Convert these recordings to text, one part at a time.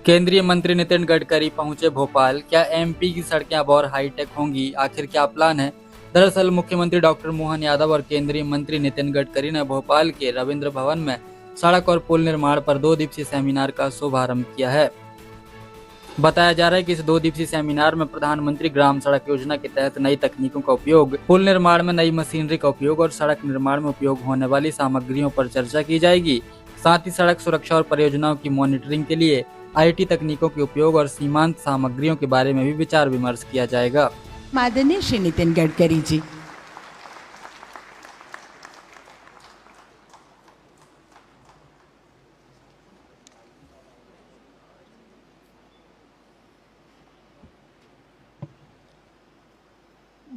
केंद्रीय मंत्री नितिन गडकरी पहुंचे भोपाल। क्या एमपी की सड़कें अब और हाईटेक होंगी? आखिर क्या प्लान है? दरअसल मुख्यमंत्री डॉक्टर मोहन यादव और केंद्रीय मंत्री नितिन गडकरी ने भोपाल के रविंद्र भवन में सड़क और पुल निर्माण पर 2 दिवसीय सेमिनार का शुभारंभ किया है। बताया जा रहा है कि इस 2 दिवसीय सेमिनार में प्रधानमंत्री ग्राम सड़क योजना के तहत नई तकनीकों का उपयोग, पुल निर्माण में नई मशीनरी का उपयोग और सड़क निर्माण में उपयोग होने वाली सामग्रियों पर चर्चा की जाएगी। साथ ही सड़क सुरक्षा और परियोजनाओं की मॉनिटरिंग के लिए आईटी तकनीकों के उपयोग और सीमांत सामग्रियों के बारे में भी विचार विमर्श किया जाएगा। माननीय श्री नितिन गडकरी जी।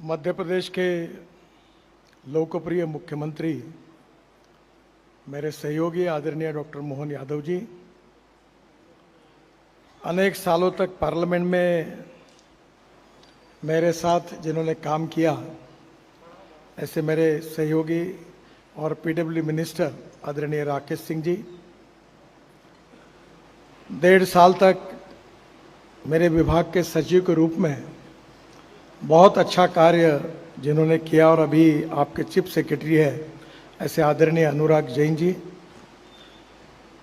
मध्य प्रदेश के लोकप्रिय मुख्यमंत्री मेरे सहयोगी आदरणीय डॉक्टर मोहन यादव जी, अनेक सालों तक पार्लियामेंट में मेरे साथ जिन्होंने काम किया, ऐसे मेरे सहयोगी और पीडब्ल्यू मिनिस्टर आदरणीय राकेश सिंह जी, 1.5 साल तक मेरे विभाग के सचिव के रूप में बहुत अच्छा कार्य जिन्होंने किया और अभी आपके चीफ सेक्रेटरी है, ऐसे आदरणीय अनुराग जैन जी,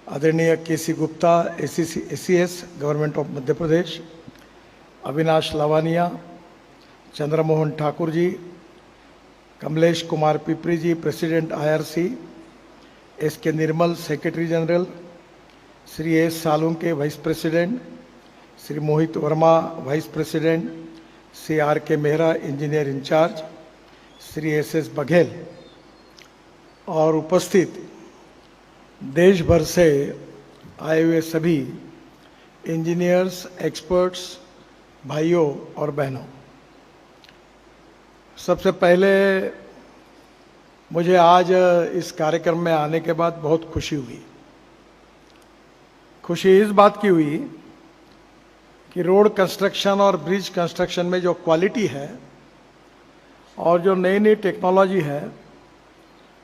आदरणीय KC Gupta ACS government of Madhya Pradesh, Avinash Lavania, Chandramohan Thakur ji, Kamlesh Kumar Pipri ji president IRC, SK Nirmal secretary general, Shri S Salunke vice president, Shri Mohit Verma vice president, Shri RK Mehra engineer incharge, Shri SS Baghel और उपस्थित देश भर से आए हुए सभी इंजीनियर्स, एक्सपर्ट्स, भाइयों और बहनों, सबसे पहले मुझे आज इस कार्यक्रम में आने के बाद बहुत खुशी हुई। खुशी इस बात की हुई कि रोड कंस्ट्रक्शन और ब्रिज कंस्ट्रक्शन में जो क्वालिटी है और जो नई नई टेक्नोलॉजी है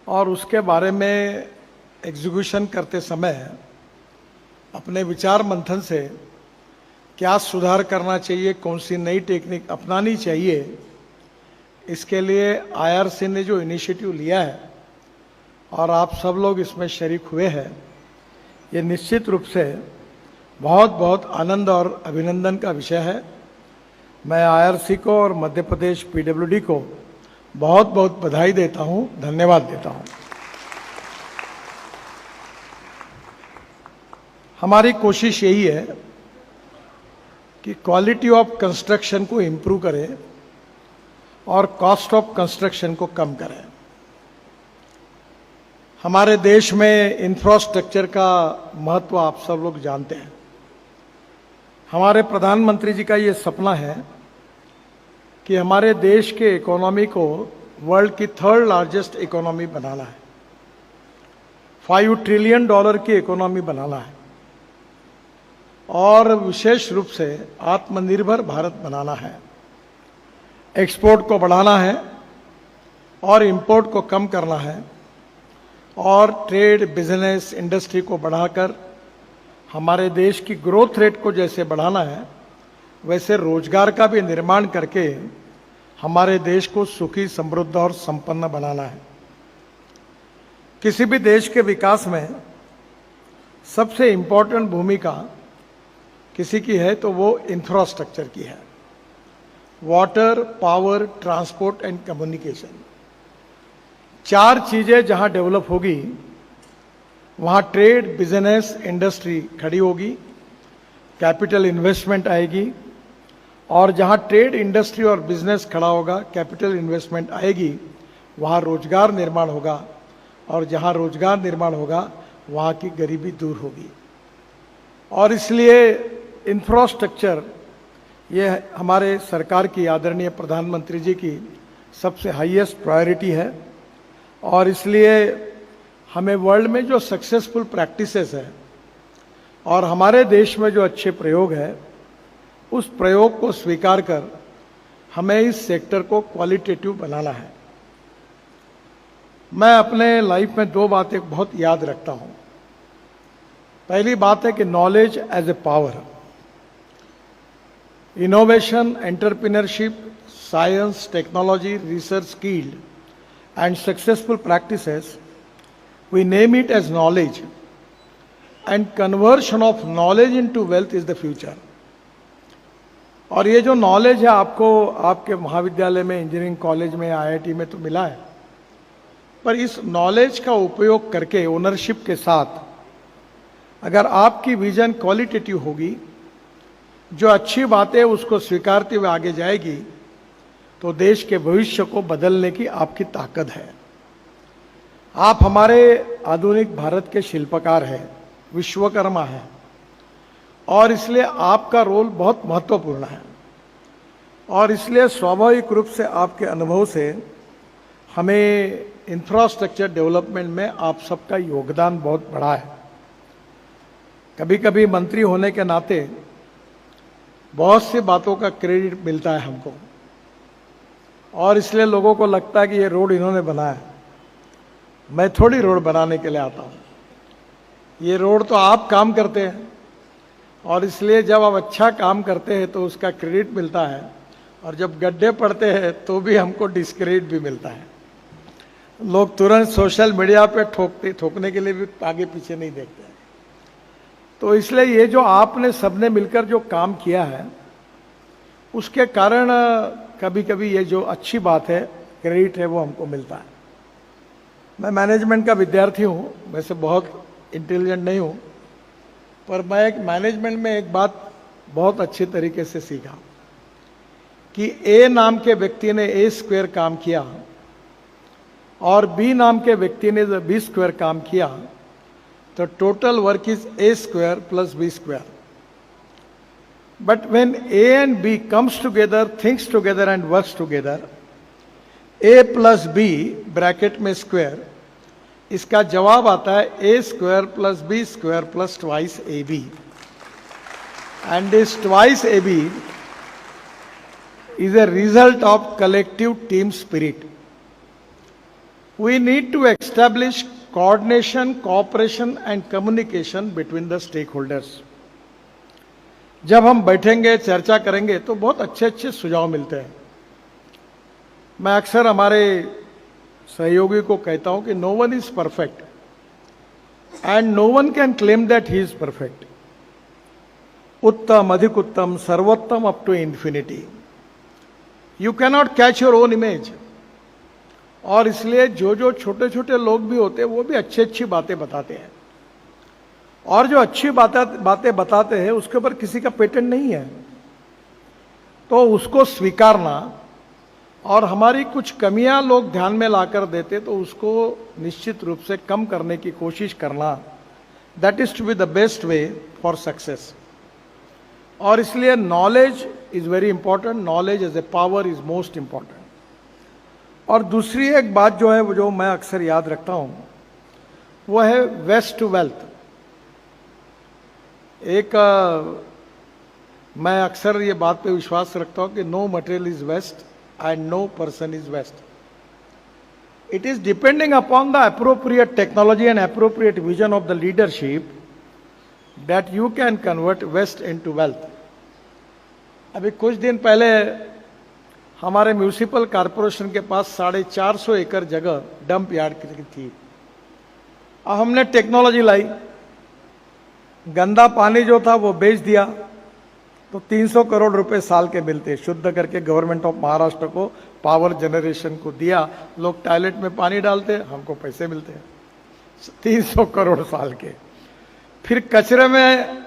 और उसके बारे में एग्जीक्यूशन करते समय अपने विचार मंथन से क्या सुधार करना चाहिए, कौन सी नई टेक्निक अपनानी चाहिए, इसके लिए IRC ने जो इनिशिएटिव लिया है और आप सब लोग इसमें शरीक हुए हैं, ये निश्चित रूप से बहुत बहुत आनंद और अभिनंदन का विषय है। मैं IRC को और मध्य प्रदेश PWD को बहुत बहुत बधाई देता हूं, धन्यवाद देता हूं। हमारी कोशिश यही है कि क्वालिटी ऑफ कंस्ट्रक्शन को इम्प्रूव करें और कॉस्ट ऑफ कंस्ट्रक्शन को कम करें। हमारे देश में इंफ्रास्ट्रक्चर का महत्व आप सब लोग जानते हैं। हमारे प्रधानमंत्री जी का ये सपना है कि हमारे देश के इकोनॉमी को वर्ल्ड की 3rd लार्जेस्ट इकोनॉमी बनाना है, $5 ट्रिलियन की इकोनॉमी बनाना है और विशेष रूप से आत्मनिर्भर भारत बनाना है। एक्सपोर्ट को बढ़ाना है और इंपोर्ट को कम करना है और ट्रेड, बिजनेस, इंडस्ट्री को बढ़ाकर हमारे देश की ग्रोथ रेट को जैसे बढ़ाना है, वैसे रोजगार का भी निर्माण करके हमारे देश को सुखी, समृद्ध और संपन्न बनाना है। किसी भी देश के विकास में सबसे इंपॉर्टेंट भूमिका किसी की है तो वो इंफ्रास्ट्रक्चर की है। Water, power, transport and communication, 4 चीजें जहां डेवलप होगी वहां ट्रेड, बिजनेस, इंडस्ट्री खड़ी होगी, कैपिटल इन्वेस्टमेंट आएगी और जहां ट्रेड, इंडस्ट्री और बिजनेस खड़ा होगा, कैपिटल इन्वेस्टमेंट आएगी, वहां रोजगार निर्माण होगा और जहां रोजगार निर्माण होगा वहां की गरीबी दूर होगी। और इसलिए इंफ्रास्ट्रक्चर ये हमारे सरकार की, आदरणीय प्रधानमंत्री जी की सबसे हाईएस्ट प्रायोरिटी है और इसलिए हमें वर्ल्ड में जो सक्सेसफुल प्रैक्टिसेस है और हमारे देश में जो अच्छे प्रयोग है, उस प्रयोग को स्वीकार कर हमें इस सेक्टर को क्वालिटेटिव बनाना है। मैं अपने लाइफ में 2 बातें बहुत याद रखता हूं। पहली बात है कि knowledge as a power, innovation, entrepreneurship, science, technology, research, skill and successful practices, we name it as knowledge, and conversion of knowledge into wealth is the future. और ये जो नॉलेज है आपको आपके महाविद्यालय में, इंजीनियरिंग कॉलेज में, आईआईटी में तो मिला है, पर इस नॉलेज का उपयोग करके ओनरशिप के साथ अगर आपकी विजन क्वालिटेटिव होगी, जो अच्छी बातें उसको स्वीकारते हुए आगे जाएगी, तो देश के भविष्य को बदलने की आपकी ताकत है। आप हमारे आधुनिक भारत के शिल्पकार हैं, विश्वकर्मा हैं, और इसलिए आपका रोल बहुत महत्वपूर्ण है। और इसलिए स्वाभाविक रूप से आपके अनुभव से हमें इंफ्रास्ट्रक्चर डेवलपमेंट में आप सबका योगदान बहुत बड़ा है। कभी कभी मंत्री होने के नाते बहुत सी बातों का क्रेडिट मिलता है हमको, और इसलिए लोगों को लगता है कि ये रोड इन्होंने बनाया। मैं थोड़ी रोड बनाने के लिए आता हूँ, ये रोड तो आप काम करते हैं, और इसलिए जब आप अच्छा काम करते हैं तो उसका क्रेडिट मिलता है, और जब गड्ढे पड़ते हैं तो भी हमको डिस्क्रेडिट भी मिलता है। लोग तुरंत सोशल मीडिया पे ठोकने के लिए भी आगे पीछे नहीं देखते हैं। तो इसलिए ये जो आपने सबने मिलकर जो काम किया है, उसके कारण कभी कभी ये जो अच्छी बात है, क्रेडिट है, वो हमको मिलता है। मैं मैनेजमेंट का विद्यार्थी हूँ, वैसे बहुत इंटेलिजेंट नहीं हूँ, पर मैं एक मैनेजमेंट में एक बात बहुत अच्छी तरीके से सीखा कि ए नाम के व्यक्ति ने ए स्क्वायर काम किया और बी नाम के व्यक्ति ने बी स्क्वायर काम किया, तो total work is A square plus B square. But when A and B comes together, thinks together and works together, A plus B bracket में स्क्वायर, इसका जवाब आता है A square plus B square plus twice AB, and this twice AB is a result of collective team spirit. We need to establish coordination, cooperation and communication between the stakeholders. जब हम बैठेंगे, चर्चा करेंगे, तो बहुत अच्छे अच्छे सुझाव मिलते हैं। मैं अक्सर हमारे सहयोगी को कहता हूं कि no one is perfect and no one can claim that he is perfect. उत्तम, अधिक उत्तम, सर्वोत्तम up to infinity. You cannot catch your own image. और इसलिए जो जो छोटे छोटे लोग भी होते हैं, वो भी अच्छी अच्छी बातें बताते हैं, और जो अच्छी बातें बताते हैं उसके ऊपर किसी का पेटेंट नहीं है, तो उसको स्वीकारना, और हमारी कुछ कमियां लोग ध्यान में लाकर देते तो उसको निश्चित रूप से कम करने की कोशिश करना, that is to be the best way for success. और इसलिए knowledge is very important, knowledge as a power is most important. और दूसरी एक बात जो है, वो जो मैं अक्सर याद रखता हूं, वो है वेस्ट टू वेल्थ। मैं अक्सर ये बात पे विश्वास रखता हूं कि no material is waste and no person is waste. It is depending upon the appropriate technology and appropriate vision of the leadership that you can convert waste into wealth. अभी कुछ दिन पहले हमारे म्यूनिसिपल कॉरपोरेशन के पास 450 एकड़ जगह dump yard की थी। अब हमने टेक्नोलॉजी लाई, गंदा पानी जो था वो बेच दिया, तो 300 करोड़ रुपए साल के मिलते, शुद्ध करके गवर्नमेंट ऑफ महाराष्ट्र को पावर जनरेशन को दिया। लोग टॉयलेट में पानी डालते, हमको पैसे मिलते हैं 300 करोड़ साल के। फिर कचरे में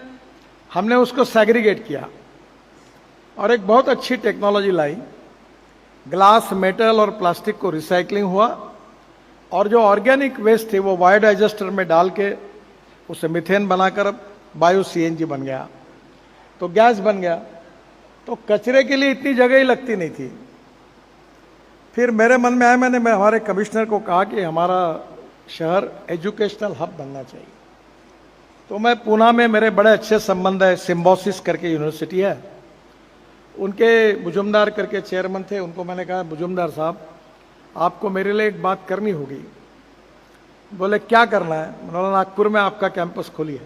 हमने उसको सेग्रीगेट किया और एक बहुत अच्छी टेक्नोलॉजी लाई, ग्लास, मेटल और प्लास्टिक को रिसाइकलिंग हुआ, और जो ऑर्गेनिक वेस्ट थे वो बायोडाइजेस्टर में डाल के उसे मीथेन बनाकर बायो सीएनजी बन गया, तो गैस बन गया। तो कचरे के लिए इतनी जगह ही लगती नहीं थी। फिर मेरे मन में आया, मैं हमारे कमिश्नर को कहा कि हमारा शहर एजुकेशनल हब बनना चाहिए। तो मैं पूना में, मेरे बड़े अच्छे संबंध है, सिम्बोसिस करके यूनिवर्सिटी है, उनके मुजुमदार करके चेयरमैन थे, उनको मैंने कहा मुजुमदार साहब आपको मेरे लिए एक बात करनी होगी। बोले क्या करना है? मैंने नागपुर में आपका कैंपस खोलिए।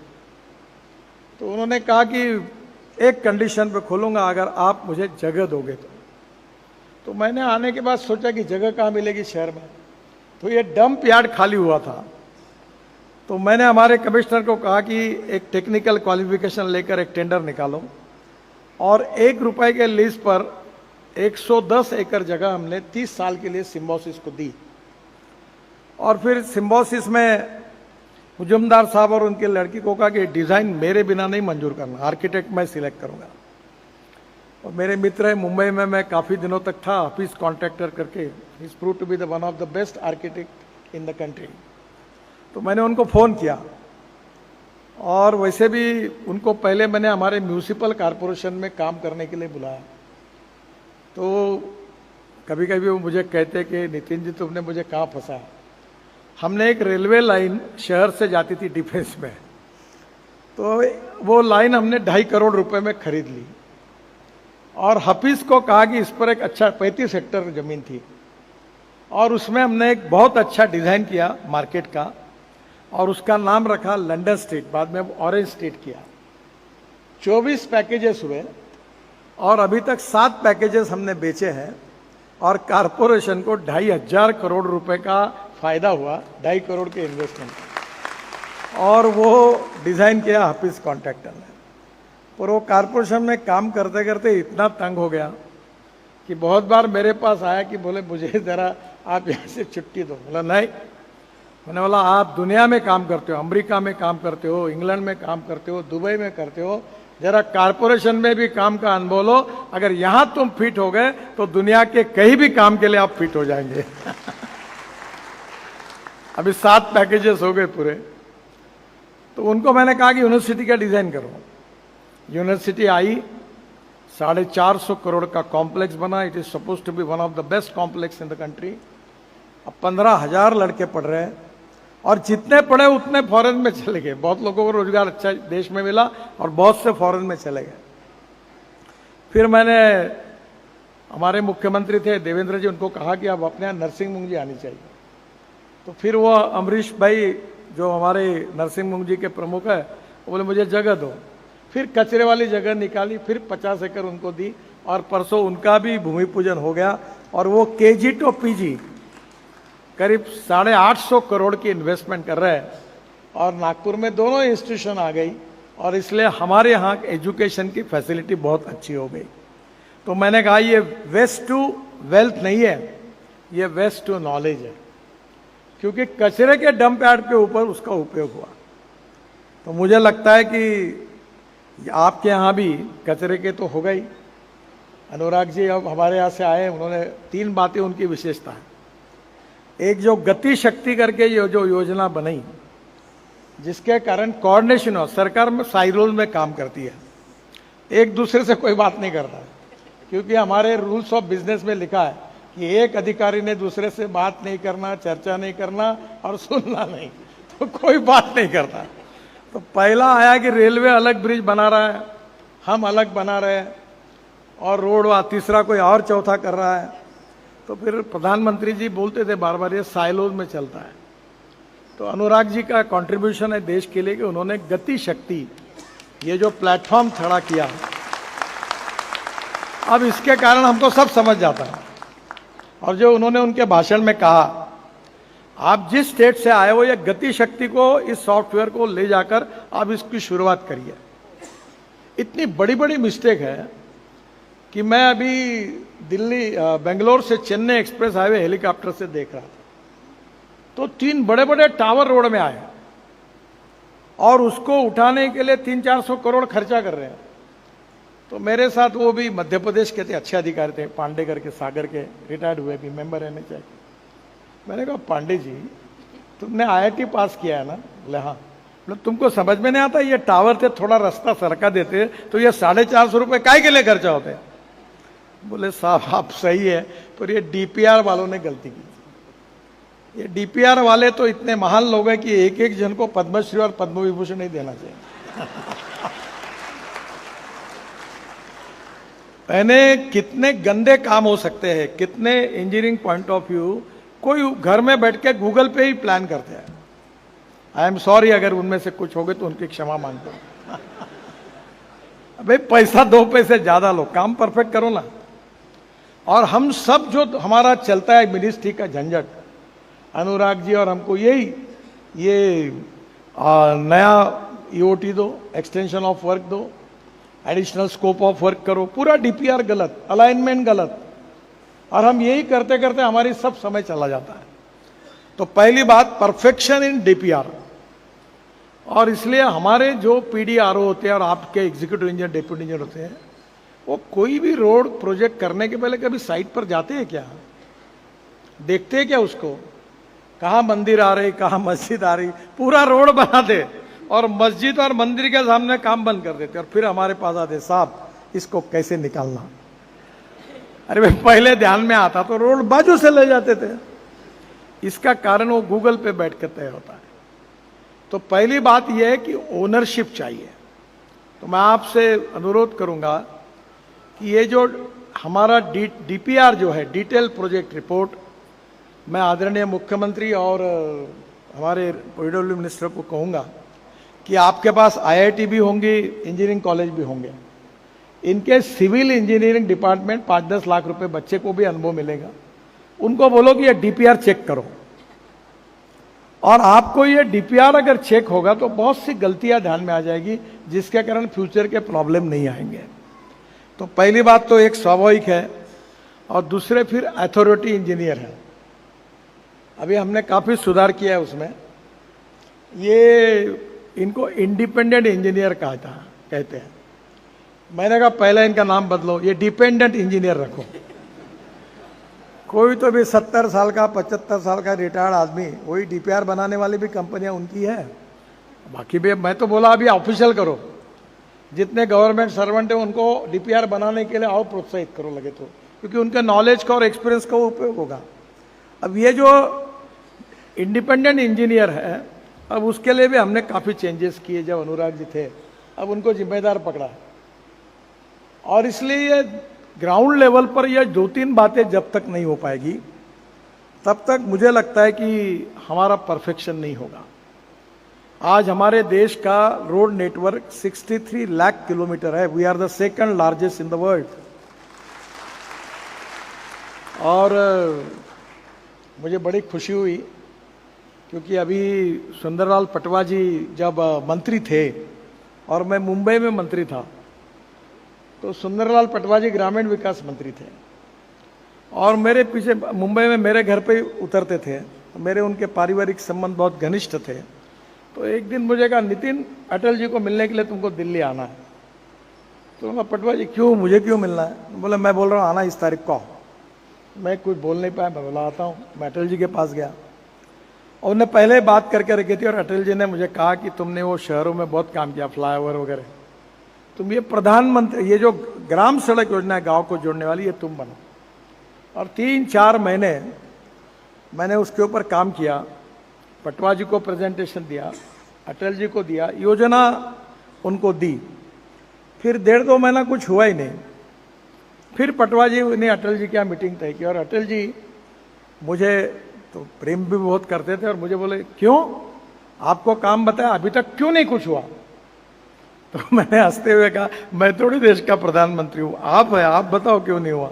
तो उन्होंने कहा कि एक कंडीशन पे खोलूंगा, अगर आप मुझे जगह दोगे तो मैंने आने के बाद सोचा कि जगह कहाँ मिलेगी शहर में, तो ये डंप यार्ड खाली हुआ था। तो मैंने हमारे कमिश्नर को कहा कि एक टेक्निकल क्वालिफिकेशन लेकर एक टेंडर निकालो, और ₹1 के लीज पर 110 एकड़ जगह हमने 30 साल के लिए सिम्बोसिस को दी। और फिर सिम्बोसिस में मुजम्मदार साहब और उनके लड़की को कहा कि डिज़ाइन मेरे बिना नहीं मंजूर करना, आर्किटेक्ट मैं सिलेक्ट करूंगा। और मेरे मित्र है मुंबई में, मैं काफ़ी दिनों तक था ऑफिस कॉन्ट्रैक्टर करके, he is prove to be the one of the best architect in the country. तो मैंने उनको फ़ोन किया, और वैसे भी उनको पहले मैंने हमारे म्यूनिसिपल कॉरपोरेशन में काम करने के लिए बुलाया। तो कभी कभी वो मुझे कहते कि नितिन जी तुमने मुझे कहाँ फंसाया। हमने एक रेलवे लाइन शहर से जाती थी डिफेंस में, तो वो लाइन हमने 2.5 करोड़ रुपए में खरीद ली, और हफीज को कहा कि इस पर एक अच्छा 35 हेक्टेयर जमीन थी, और उसमें हमने एक बहुत अच्छा डिजाइन किया मार्केट का, और उसका नाम रखा लंदन स्ट्रीट, बाद में ऑरेंज स्ट्रीट किया। 24 पैकेजेस हुए, और अभी तक 7 पैकेजेस हमने बेचे हैं, और कारपोरेशन को 2,500 करोड़ रुपए का फायदा हुआ, 2.5 करोड़ के इन्वेस्टमेंट, और वो डिजाइन किया हफीज कॉन्ट्रैक्टर ने। पर वो कारपोरेशन में काम करते करते इतना तंग हो गया कि बहुत बार मेरे पास आया कि बोले मुझे ज़रा आप यहाँ से छुट्टी दो। बोला नहीं। मैंने बोला आप दुनिया में काम करते हो, अमेरिका में काम करते हो, इंग्लैंड में काम करते हो, दुबई में करते हो, जरा कारपोरेशन में भी काम का अनुभव लो। अगर यहाँ तुम फिट हो गए तो दुनिया के कहीं भी काम के लिए आप फिट हो जाएंगे। अभी 7 पैकेजेस हो गए पूरे। तो उनको मैंने कहा कि यूनिवर्सिटी का डिजाइन करो। यूनिवर्सिटी आई, 450 करोड़ का कॉम्प्लेक्स बना। It is suppose to be one of the best complex in the country. अब 15,000 लड़के पढ़ रहे हैं, और जितने पढ़े उतने फॉरेन में चले गए। बहुत लोगों को रोजगार अच्छा देश में मिला, और बहुत से फॉरेन में चले गए। फिर मैंने, हमारे मुख्यमंत्री थे देवेंद्र जी, उनको कहा कि आप अपने यहाँ नरसिंह मुंजी आनी चाहिए। तो फिर वो अमरीश भाई जो हमारे नरसिंह मुंजी के प्रमुख है, वो बोले मुझे जगह दो। फिर कचरे वाली जगह निकाली, फिर 50 एकड़ उनको दी, और परसों उनका भी भूमि पूजन हो गया। और वो केजी टू पीजी करीब 850 करोड़ की इन्वेस्टमेंट कर रहे हैं, और नागपुर में दोनों इंस्टीट्यूशन आ गई, और इसलिए हमारे यहाँ एजुकेशन की फैसिलिटी बहुत अच्छी हो गई। तो मैंने कहा ये वेस्ट टू वेल्थ नहीं है, ये वेस्ट टू नॉलेज है, क्योंकि कचरे के डंप यार्ड के ऊपर उसका उपयोग हुआ। तो मुझे लगता है कि आपके यहाँ भी कचरे के तो हो गई। अनुराग जी अब हमारे यहाँ से आए, उन्होंने 3 बातें उनकी विशेषता है। एक जो गति शक्ति करके ये जो योजना बनी, जिसके कारण कोऑर्डिनेशन हो, सरकार में साइलोज में काम करती है, एक दूसरे से कोई बात नहीं करता, क्योंकि हमारे रूल्स ऑफ बिजनेस में लिखा है कि एक अधिकारी ने दूसरे से बात नहीं करना, चर्चा नहीं करना और सुनना नहीं, तो कोई बात नहीं करता। तो पहला आया कि रेलवे अलग ब्रिज बना रहा है, हम अलग बना रहे हैं, और रोड व तीसरा कोई और चौथा कर रहा है। तो फिर प्रधानमंत्री जी बोलते थे बार बार ये साइलोज में चलता है। तो अनुराग जी का कंट्रीब्यूशन है देश के लिए कि उन्होंने गति शक्ति, ये जो प्लेटफॉर्म खड़ा किया, अब इसके कारण हमको सब समझ जाता है। और जो उन्होंने उनके भाषण में कहा, आप जिस स्टेट से आए हो, ये गति शक्ति को, इस सॉफ्टवेयर को ले जाकर आप इसकी शुरुआत करिए। इतनी बड़ी बड़ी मिस्टेक है कि मैं अभी दिल्ली बेंगलोर से चेन्नई एक्सप्रेस हाईवे हेलीकॉप्टर से देख रहा था, तो 3 बड़े बड़े टावर रोड में आए, और उसको उठाने के लिए 300-400 करोड़ खर्चा कर रहे हैं। तो मेरे साथ वो भी मध्य प्रदेश के थे, अच्छे अधिकारी थे, पांडे करके, सागर के, रिटायर्ड हुए भी, मेंबर रहने चाहिए। मैंने कहा पांडे जी तुमने IIT पास किया है ना? बोले हाँ। बोले तुमको समझ में नहीं आता, ये टावर थे, थोड़ा रास्ता सरका देते तो ये 450 रुपये काय के लिए खर्चा होते? बोले साहब आप सही है, पर ये DPR वालों ने गलती की। ये DPR वाले तो इतने महान लोग हैं कि एक एक जन को पद्मश्री और पद्म विभूषण नहीं देना चाहिए। पहले कितने गंदे काम हो सकते हैं, कितने इंजीनियरिंग पॉइंट ऑफ व्यू, कोई घर में बैठ के गूगल पे ही प्लान करते हैं। आई एम सॉरी अगर उनमें से कुछ हो गए तो उनकी क्षमा मांगता हूं। भाई पैसा 2 पैसे ज्यादा लो, काम परफेक्ट करो ना। और हम सब जो हमारा चलता है मिनिस्ट्री का झंझट, अनुराग जी और हमको ये नया ईओटी दो, एक्सटेंशन ऑफ वर्क दो, एडिशनल स्कोप ऑफ वर्क करो, पूरा डीपीआर गलत, अलाइनमेंट गलत, और हम यही करते करते हमारी सब समय चला जाता है। तो पहली बात परफेक्शन इन डीपीआर, और इसलिए हमारे जो पीडीआरओ होते हैं और आपके एग्जीक्यूटिव इंजीनियर, डेप्यूटी इंजीनियर होते हैं, वो कोई भी रोड प्रोजेक्ट करने के पहले कभी साइट पर जाते हैं क्या? देखते हैं क्या उसको? कहाँ मंदिर आ रही, कहाँ मस्जिद आ रही, पूरा रोड बना दे और मस्जिद और मंदिर के सामने काम बंद कर देते, और फिर हमारे पास आते, साहब इसको कैसे निकालना। अरे भाई पहले ध्यान में आता तो रोड बाजू से ले जाते थे। इसका कारण वो गूगल पे बैठ कर तय होता है। तो पहली बात यह है कि ओनरशिप चाहिए। तो मैं आपसे अनुरोध करूंगा कि ये जो हमारा डीपीआर जो है, डिटेल प्रोजेक्ट रिपोर्ट, मैं आदरणीय मुख्यमंत्री और हमारे पीडब्ल्यू मिनिस्टर को कहूंगा कि आपके पास आईआईटी भी होंगी, इंजीनियरिंग कॉलेज भी होंगे, इनके सिविल इंजीनियरिंग डिपार्टमेंट 5-10 लाख रुपए बच्चे को भी अनुभव मिलेगा, उनको बोलो कि ये डीपीआर चेक करो। और आपको ये डीपीआर अगर चेक होगा तो बहुत सी गलतियां ध्यान में आ जाएगी, जिसके कारण फ्यूचर के प्रॉब्लम नहीं आएंगे। तो पहली बात तो एक स्वाभाविक है, और दूसरे फिर अथॉरिटी इंजीनियर है। अभी हमने काफी सुधार किया है उसमें। ये इनको इंडिपेंडेंट इंजीनियर कहते हैं। मैंने कहा पहले इनका नाम बदलो, ये डिपेंडेंट इंजीनियर रखो। कोई तो भी 70 साल का, 75 साल का रिटायर्ड आदमी, वही डीपीआर बनाने वाली भी कंपनियां उनकी है। बाकी भी मैं तो बोला अभी ऑफिशियल करो, जितने गवर्नमेंट सर्वेंट है उनको डीपीआर बनाने के लिए आओ, प्रोत्साहित करो लगे तो, क्योंकि उनके नॉलेज का और एक्सपीरियंस का उपयोग होगा। अब ये जो इंडिपेंडेंट इंजीनियर है, अब उसके लिए भी हमने काफी चेंजेस किए। जब अनुराग जी थे, अब उनको जिम्मेदार पकड़ा, और इसलिए ये ग्राउंड लेवल पर ये 2-3 बातें जब तक नहीं हो पाएगी, तब तक मुझे लगता है कि हमारा परफेक्शन नहीं होगा। आज हमारे देश का रोड नेटवर्क 63 लाख किलोमीटर है। We are the second largest in the world. और मुझे बड़ी खुशी हुई, क्योंकि अभी सुंदरलाल पटवा जी जब मंत्री थे और मैं मुंबई में मंत्री था, तो सुंदरलाल पटवा जी ग्रामीण विकास मंत्री थे, और मेरे पीछे मुंबई में मेरे घर पे उतरते थे। मेरे उनके पारिवारिक संबंध बहुत घनिष्ठ थे। तो एक दिन मुझे कहा, नितिन, अटल जी को मिलने के लिए तुमको दिल्ली आना है। तो मैं, पटवा जी क्यों, मुझे क्यों मिलना है? बोले मैं बोल रहा हूँ आना इस तारीख को। मैं कुछ बोल नहीं पाया, मैं बोला आता हूँ। मैं अटल जी के पास गया, और उन्हें पहले बात करके रखी थी, और अटल जी ने मुझे कहा कि तुमने वो शहरों में बहुत काम किया, फ्लाईओवर वगैरह, तुम ये प्रधानमंत्री, ये जो ग्राम सड़क योजना है गांव को जोड़ने वाली, ये तुम बनो। और 3-4 महीने मैंने उसके ऊपर काम किया। पटवा जी को प्रेजेंटेशन दिया, अटल जी को दिया, योजना उनको दी। फिर 1.5-2 महीना कुछ हुआ ही नहीं। फिर पटवा जी ने अटल जी क्या मीटिंग तय की, और अटल जी मुझे तो प्रेम भी बहुत करते थे, और मुझे बोले, क्यों, आपको काम बताया, अभी तक क्यों नहीं कुछ हुआ? तो मैंने हंसते हुए कहा, मैं थोड़ी देश का प्रधानमंत्री हूं, आप है, आप बताओ क्यों नहीं हुआ?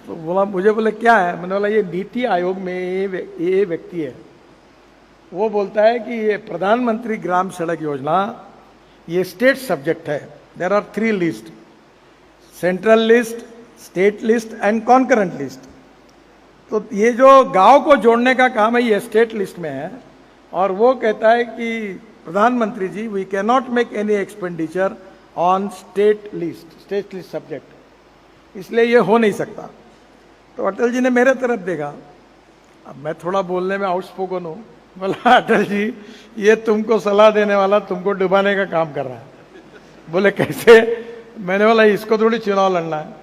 तो बोला, मुझे बोले क्या है? मैंने बोला, ये नीति आयोग में ये व्यक्ति है, वो बोलता है कि ये प्रधानमंत्री ग्राम सड़क योजना ये स्टेट सब्जेक्ट है। There are 3 list, central list, state list and concurrent list. तो ये जो गांव को जोड़ने का काम है, ये स्टेट लिस्ट में है, और वो कहता है कि प्रधानमंत्री ji, we can not make any expenditure on state list subject, इसलिए ये हो नहीं सकता। तो अटल जी ने मेरे तरफ देखा। अब मैं थोड़ा बोलने में आउटस्पोकन हूं। बोला, अटल जी, ये तुमको सलाह देने वाला तुमको डुबाने का काम कर रहा है। बोले कैसे? मैंने बोला, इसको थोड़ी चुनाव लड़ना है,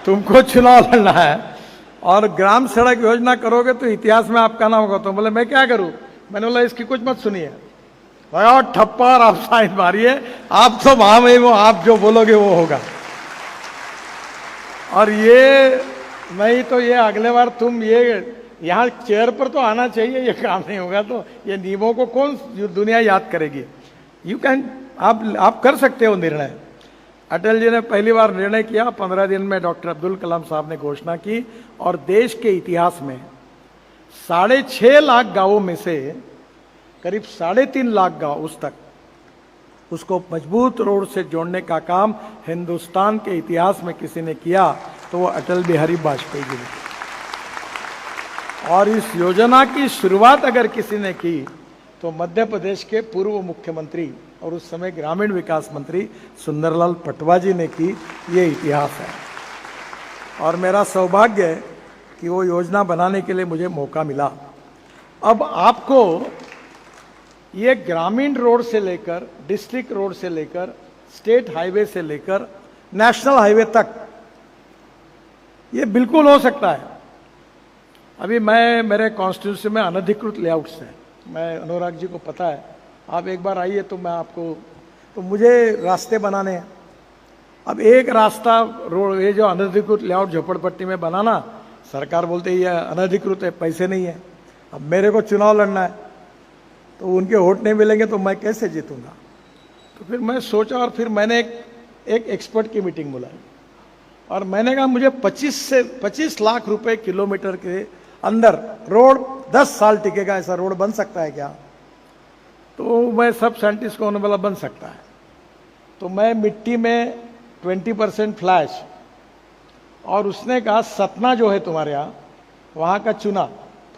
तुमको चुनाव लड़ना है, और ग्राम सड़क योजना करोगे तो इतिहास में आपका नाम होगा। तो बोले मैं क्या करूं? मैंने बोला, इसकी कुछ मत सुनिए, ठप्पा, और आप साइन मारिए, आप तो वहां में वो, आप जो बोलोगे वो होगा। और ये नहीं तो ये अगले बार तुम ये यहाँ चेयर पर तो आना चाहिए, ये काम नहीं होगा तो ये नियमों को कौन दुनिया याद करेगी? यू कैन आप कर सकते हो निर्णय। अटल जी ने पहली बार निर्णय किया, 15 दिन में डॉक्टर अब्दुल कलाम साहब ने घोषणा की, और देश के इतिहास में 6.5 लाख गांवों में से करीब 3.5 लाख गांव उस तक उसको मजबूत रोड से जोड़ने का काम हिंदुस्तान के इतिहास में किसी ने किया तो वो अटल बिहारी वाजपेयी जी ने। और इस योजना की शुरुआत अगर किसी ने की तो मध्य प्रदेश के पूर्व मुख्यमंत्री और उस समय ग्रामीण विकास मंत्री सुंदरलाल पटवा जी ने की। ये इतिहास है, और मेरा सौभाग्य है कि वो योजना बनाने के लिए मुझे मौका मिला। अब आपको ये ग्रामीण रोड से लेकर, डिस्ट्रिक्ट रोड से लेकर, स्टेट हाईवे से लेकर नेशनल हाईवे तक ये बिल्कुल हो सकता है। अभी मैं मेरे कॉन्स्टिट्यूंसी में अनधिकृत लेआउट्स हैं, मैं अनुराग जी को पता है, आप एक बार आइए तो मैं आपको, तो मुझे रास्ते बनाने हैं। अब एक रास्ता रोड, ये जो अनधिकृत लेआउट झोपड़पट्टी में बनाना, सरकार बोलते ये अनधिकृत है, पैसे नहीं है। अब मेरे को चुनाव लड़ना है तो उनके वोट नहीं मिलेंगे तो मैं कैसे जीतूंगा। तो फिर मैं सोचा, और फिर मैंने एक एक्सपर्ट की मीटिंग बुलाई, और मैंने कहा मुझे 25 लाख रुपए किलोमीटर के अंदर रोड 10 साल टिकेगा, ऐसा रोड बन सकता है क्या? तो मैं सब साइंटिस्ट को होने वाला बन सकता है। तो मैं मिट्टी में 20% फ्लैश, और उसने कहा सतना जो है तुम्हारे यहाँ, वहाँ का चूना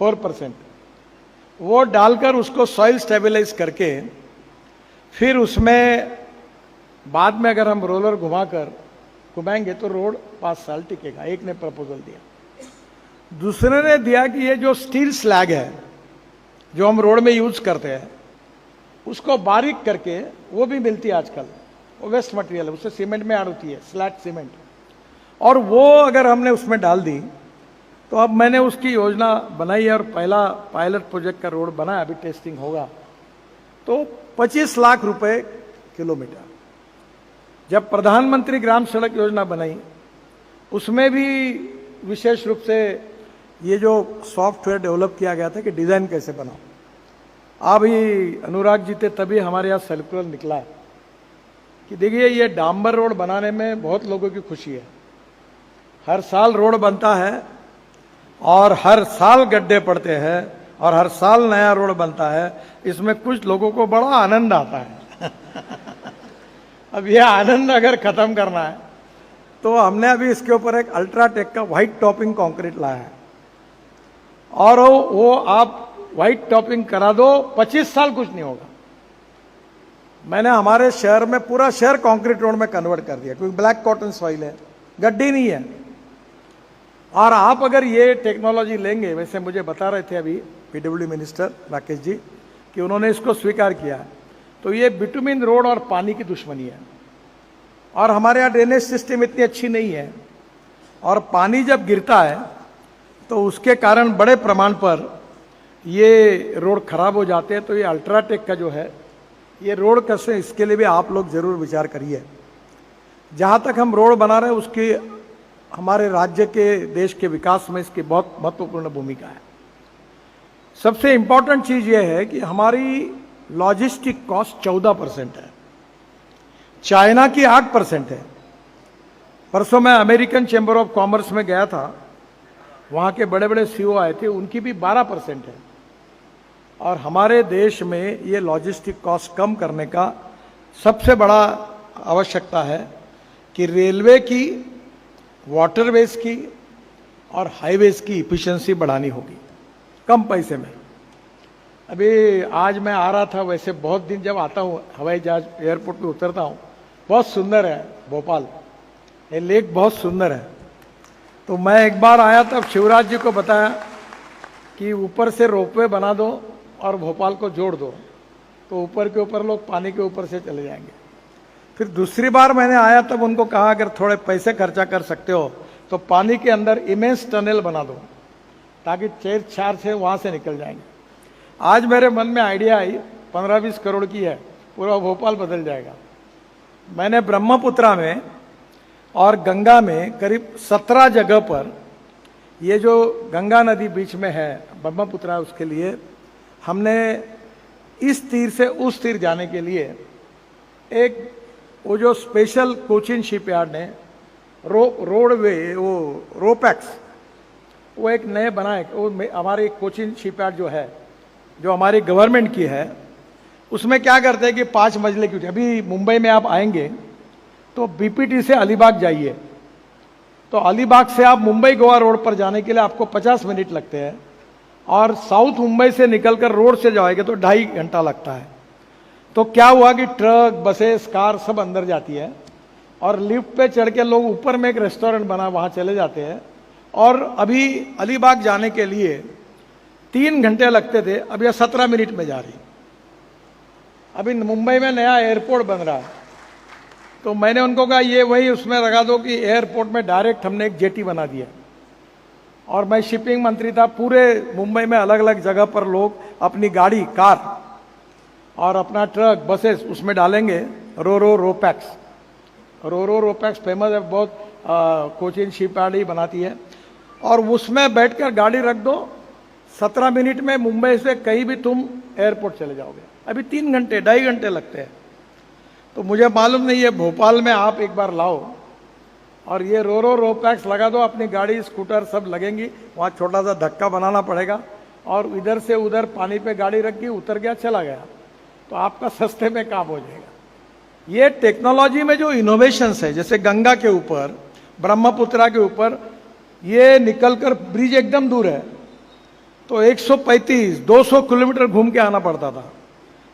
4%, वो डालकर उसको सॉइल स्टेबलाइज करके फिर उसमें बाद में अगर हम रोलर घुमाएंगे तो रोड 5 साल टिकेगा। एक ने प्रपोजल दिया। दूसरे ने दिया कि ये जो स्टील स्लैग है जो हम रोड में यूज करते हैं, उसको बारीक करके, वो भी मिलती है आजकल, वो वेस्ट मटेरियल है, उससे सीमेंट में ऐड होती है, स्लैट सीमेंट, और वो अगर हमने उसमें डाल दी तो अब मैंने उसकी योजना बनाई है और पहला पायलट प्रोजेक्ट का रोड बना है, अभी टेस्टिंग होगा। तो 25 लाख रुपए किलोमीटर। जब प्रधानमंत्री ग्राम सड़क योजना बनाई, उसमें भी विशेष रूप से ये जो सॉफ्टवेयर डेवलप किया गया था कि डिजाइन कैसे बनाओ। अभी अनुराग जी थे तभी हमारे यहाँ सर्कुलर निकला है कि देखिए ये डांबर रोड बनाने में बहुत लोगों की खुशी है। हर साल रोड बनता है और हर साल गड्ढे पड़ते हैं और हर साल नया रोड बनता है, इसमें कुछ लोगों को बड़ा आनंद आता है। अब यह आनंद अगर खत्म करना है तो हमने अभी इसके ऊपर एक अल्ट्राटेक का व्हाइट टॉपिंग कंक्रीट लाया है, और वो आप व्हाइट टॉपिंग करा दो, 25 साल कुछ नहीं होगा। मैंने हमारे शहर में पूरा शहर कंक्रीट रोड में कन्वर्ट कर दिया, क्योंकि ब्लैक कॉटन सॉइल है, गड्ढी नहीं है। और आप अगर ये टेक्नोलॉजी लेंगे, वैसे मुझे बता रहे थे अभी पीडब्ल्यू मिनिस्टर राकेश जी कि उन्होंने इसको स्वीकार किया है, तो ये बिटुमिन रोड और पानी की दुश्मनी है। और हमारे यहाँ ड्रेनेज सिस्टम इतनी अच्छी नहीं है, और पानी जब गिरता है तो उसके कारण बड़े प्रमाण पर ये रोड खराब हो जाते हैं। तो ये अल्ट्राटेक का जो है ये रोड कैसे, इसके लिए भी आप लोग जरूर विचार करिए। जहाँ तक हम रोड बना रहे हैं उसकी हमारे राज्य के, देश के विकास में इसकी बहुत महत्वपूर्ण भूमिका है। सबसे इंपॉर्टेंट चीज ये है कि हमारी लॉजिस्टिक कॉस्ट 14% है, चाइना की 8% है। परसों मैं अमेरिकन चैम्बर ऑफ कॉमर्स में गया था, वहाँ के बड़े बड़े सीईओ आए थे, उनकी भी 12% है। और हमारे देश में ये लॉजिस्टिक कॉस्ट कम करने का सबसे बड़ा आवश्यकता है कि रेलवे की, वाटरवेज की और हाईवेज की इफिशिएंसी बढ़ानी होगी कम पैसे में। अभी आज मैं आ रहा था, वैसे बहुत दिन जब आता हूँ हवाई जहाज एयरपोर्ट पे उतरता हूँ, बहुत सुंदर है भोपाल, ये लेक बहुत सुंदर है। तो मैं एक बार आया तब शिवराज जी को बताया कि ऊपर से रोपवे बना दो और भोपाल को जोड़ दो, तो ऊपर के ऊपर लोग पानी के ऊपर से चले जाएंगे। फिर दूसरी बार मैंने आया तब उनको कहा अगर थोड़े पैसे खर्चा कर सकते हो तो पानी के अंदर इमेंस टनल बना दो ताकि चार से वहां से निकल जाएंगे। आज मेरे मन में आइडिया आई, 15-20 करोड़ की है, पूरा भोपाल बदल जाएगा। मैंने ब्रह्मपुत्रा में और गंगा में करीब 17 जगह पर, ये जो गंगा नदी बीच में है ब्रह्मपुत्रा, उसके लिए हमने इस तीर से उस तीर जाने के लिए एक वो जो स्पेशल कोचिन शिपयार्ड ने रोडवे वो रोपैक्स वो एक नए बनाए, वो हमारे कोचिन शिपयार्ड जो है, जो हमारी गवर्नमेंट की है, उसमें क्या करते हैं कि 5 मंजिले की, अभी मुंबई में आप आएंगे तो बीपीटी से अलीबाग जाइए, तो अलीबाग से आप मुंबई गोवा रोड पर जाने के लिए आपको 50 मिनट लगते हैं, और साउथ मुंबई से निकलकर रोड से जाएंगे तो 2.5 घंटा लगता है। तो क्या हुआ कि ट्रक, बसेस, कार सब अंदर जाती है, और लिफ्ट पे चढ़ के लोग ऊपर में एक रेस्टोरेंट बना वहां चले जाते हैं, और अभी अलीबाग जाने के लिए 3 घंटे लगते थे, अब यह 17 मिनट में जा रही। अभी मुंबई में नया एयरपोर्ट बन रहा है, तो मैंने उनको कहा ये वही उसमें लगा दो कि एयरपोर्ट में डायरेक्ट हमने एक जेटी बना दिया, और मैं शिपिंग मंत्री था, पूरे मुंबई में अलग अलग जगह पर लोग अपनी गाड़ी, कार और अपना ट्रक, बसेस उसमें डालेंगे। रोपैक्स रोपैक्स फेमस है, बहुत कोचिन शिपयार्ड ही बनाती है, और उसमें बैठकर गाड़ी रख दो, 17 मिनट में मुंबई से कहीं भी तुम एयरपोर्ट चले जाओगे। अभी 3 घंटे 2.5 घंटे लगते हैं। तो मुझे मालूम नहीं है, भोपाल में आप एक बार लाओ और ये रोपैक्स लगा दो, अपनी गाड़ी, स्कूटर सब लगेंगी, वहाँ छोटा सा धक्का बनाना पड़ेगा, और इधर से उधर पानी पे गाड़ी रख गई, उतर गया, चला गया, तो आपका सस्ते में काम हो जाएगा। ये टेक्नोलॉजी में जो इनोवेशंस है, जैसे गंगा के ऊपर, ब्रह्मपुत्रा के ऊपर, ये निकलकर ब्रिज एकदम दूर है, तो 135-200 किलोमीटर घूम के आना पड़ता था,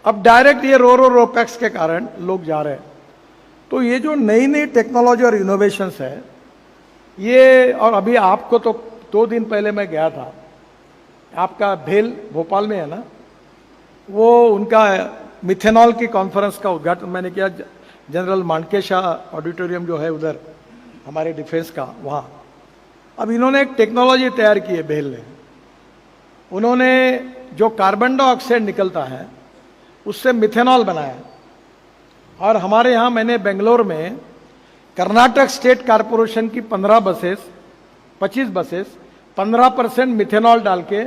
अब डायरेक्ट ये रोपैक्स के कारण लोग जा रहे हैं। तो ये जो नई नई टेक्नोलॉजी और इनोवेशंस है ये, और अभी आपको तो 2 दिन पहले मैं गया था, आपका भेल भोपाल में है ना, वो उनका मिथेनॉल की कॉन्फ्रेंस का उद्घाटन मैंने किया, जनरल मानकेशा ऑडिटोरियम जो है उधर हमारे डिफेंस का, वहाँ। अब इन्होंने एक टेक्नोलॉजी तैयार की है भेल ने, उन्होंने जो कार्बन डाइऑक्साइड निकलता है उससे मिथेनॉल बनाया, और हमारे यहाँ मैंने बेंगलोर में कर्नाटक स्टेट कारपोरेशन की 25 बसेस 15% मिथेनॉल डाल के